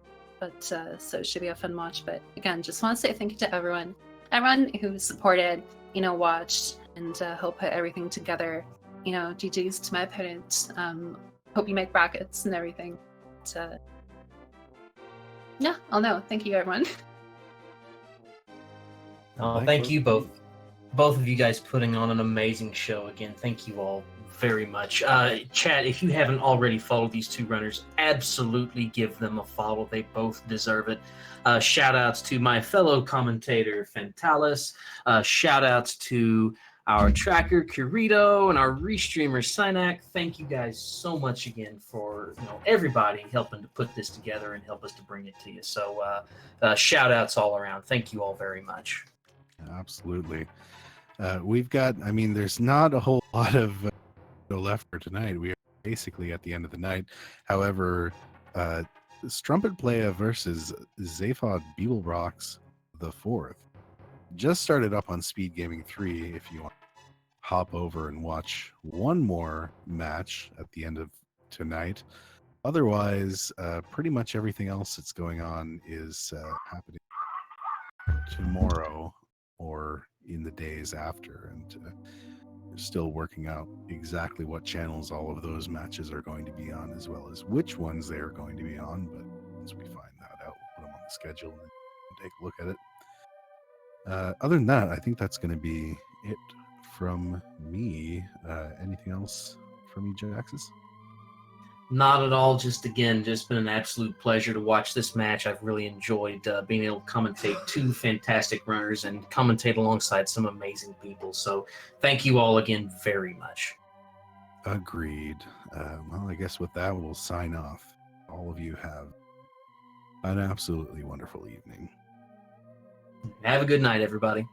But so it should be a fun watch. But again, just want to say thank you to everyone who supported, watched, and helped put everything together. GG's to my opponents. Hope you make brackets and everything. But, yeah, I'll know. Thank you, everyone. Thank you both of you guys putting on an amazing show again. Thank you all very much. Chat, if you haven't already followed these two runners, absolutely give them a follow. They both deserve it. Shout outs to my fellow commentator Fentalis. Shout outs to our tracker Curito and our restreamer Synac. Thank you guys so much again for everybody helping to put this together and help us to bring it to you. So shout outs all around. Thank you all very much. Absolutely. We've got, there's not a whole lot of left for tonight. We are basically at the end of the night. However, Strumpet Playa versus Zaphod Beeblebrox the Fourth just started up on Speed Gaming 3. If you want to hop over and watch one more match at the end of tonight. Otherwise, pretty much everything else that's going on is happening tomorrow or in the days after, and still working out exactly what channels all of those matches are going to be on, as well as which ones they are going to be on. But once we find that out, we'll put them on the schedule and take a look at it. Other than that, I think that's going to be it from me. Anything else from you, Jaxus? Not at all. Just been an absolute pleasure to watch this match. I've really enjoyed being able to commentate two fantastic runners and commentate alongside some amazing people. So thank you all again very much. Agreed. Well, I guess with that, we'll sign off. All of you have an absolutely wonderful evening. Have a good night, everybody.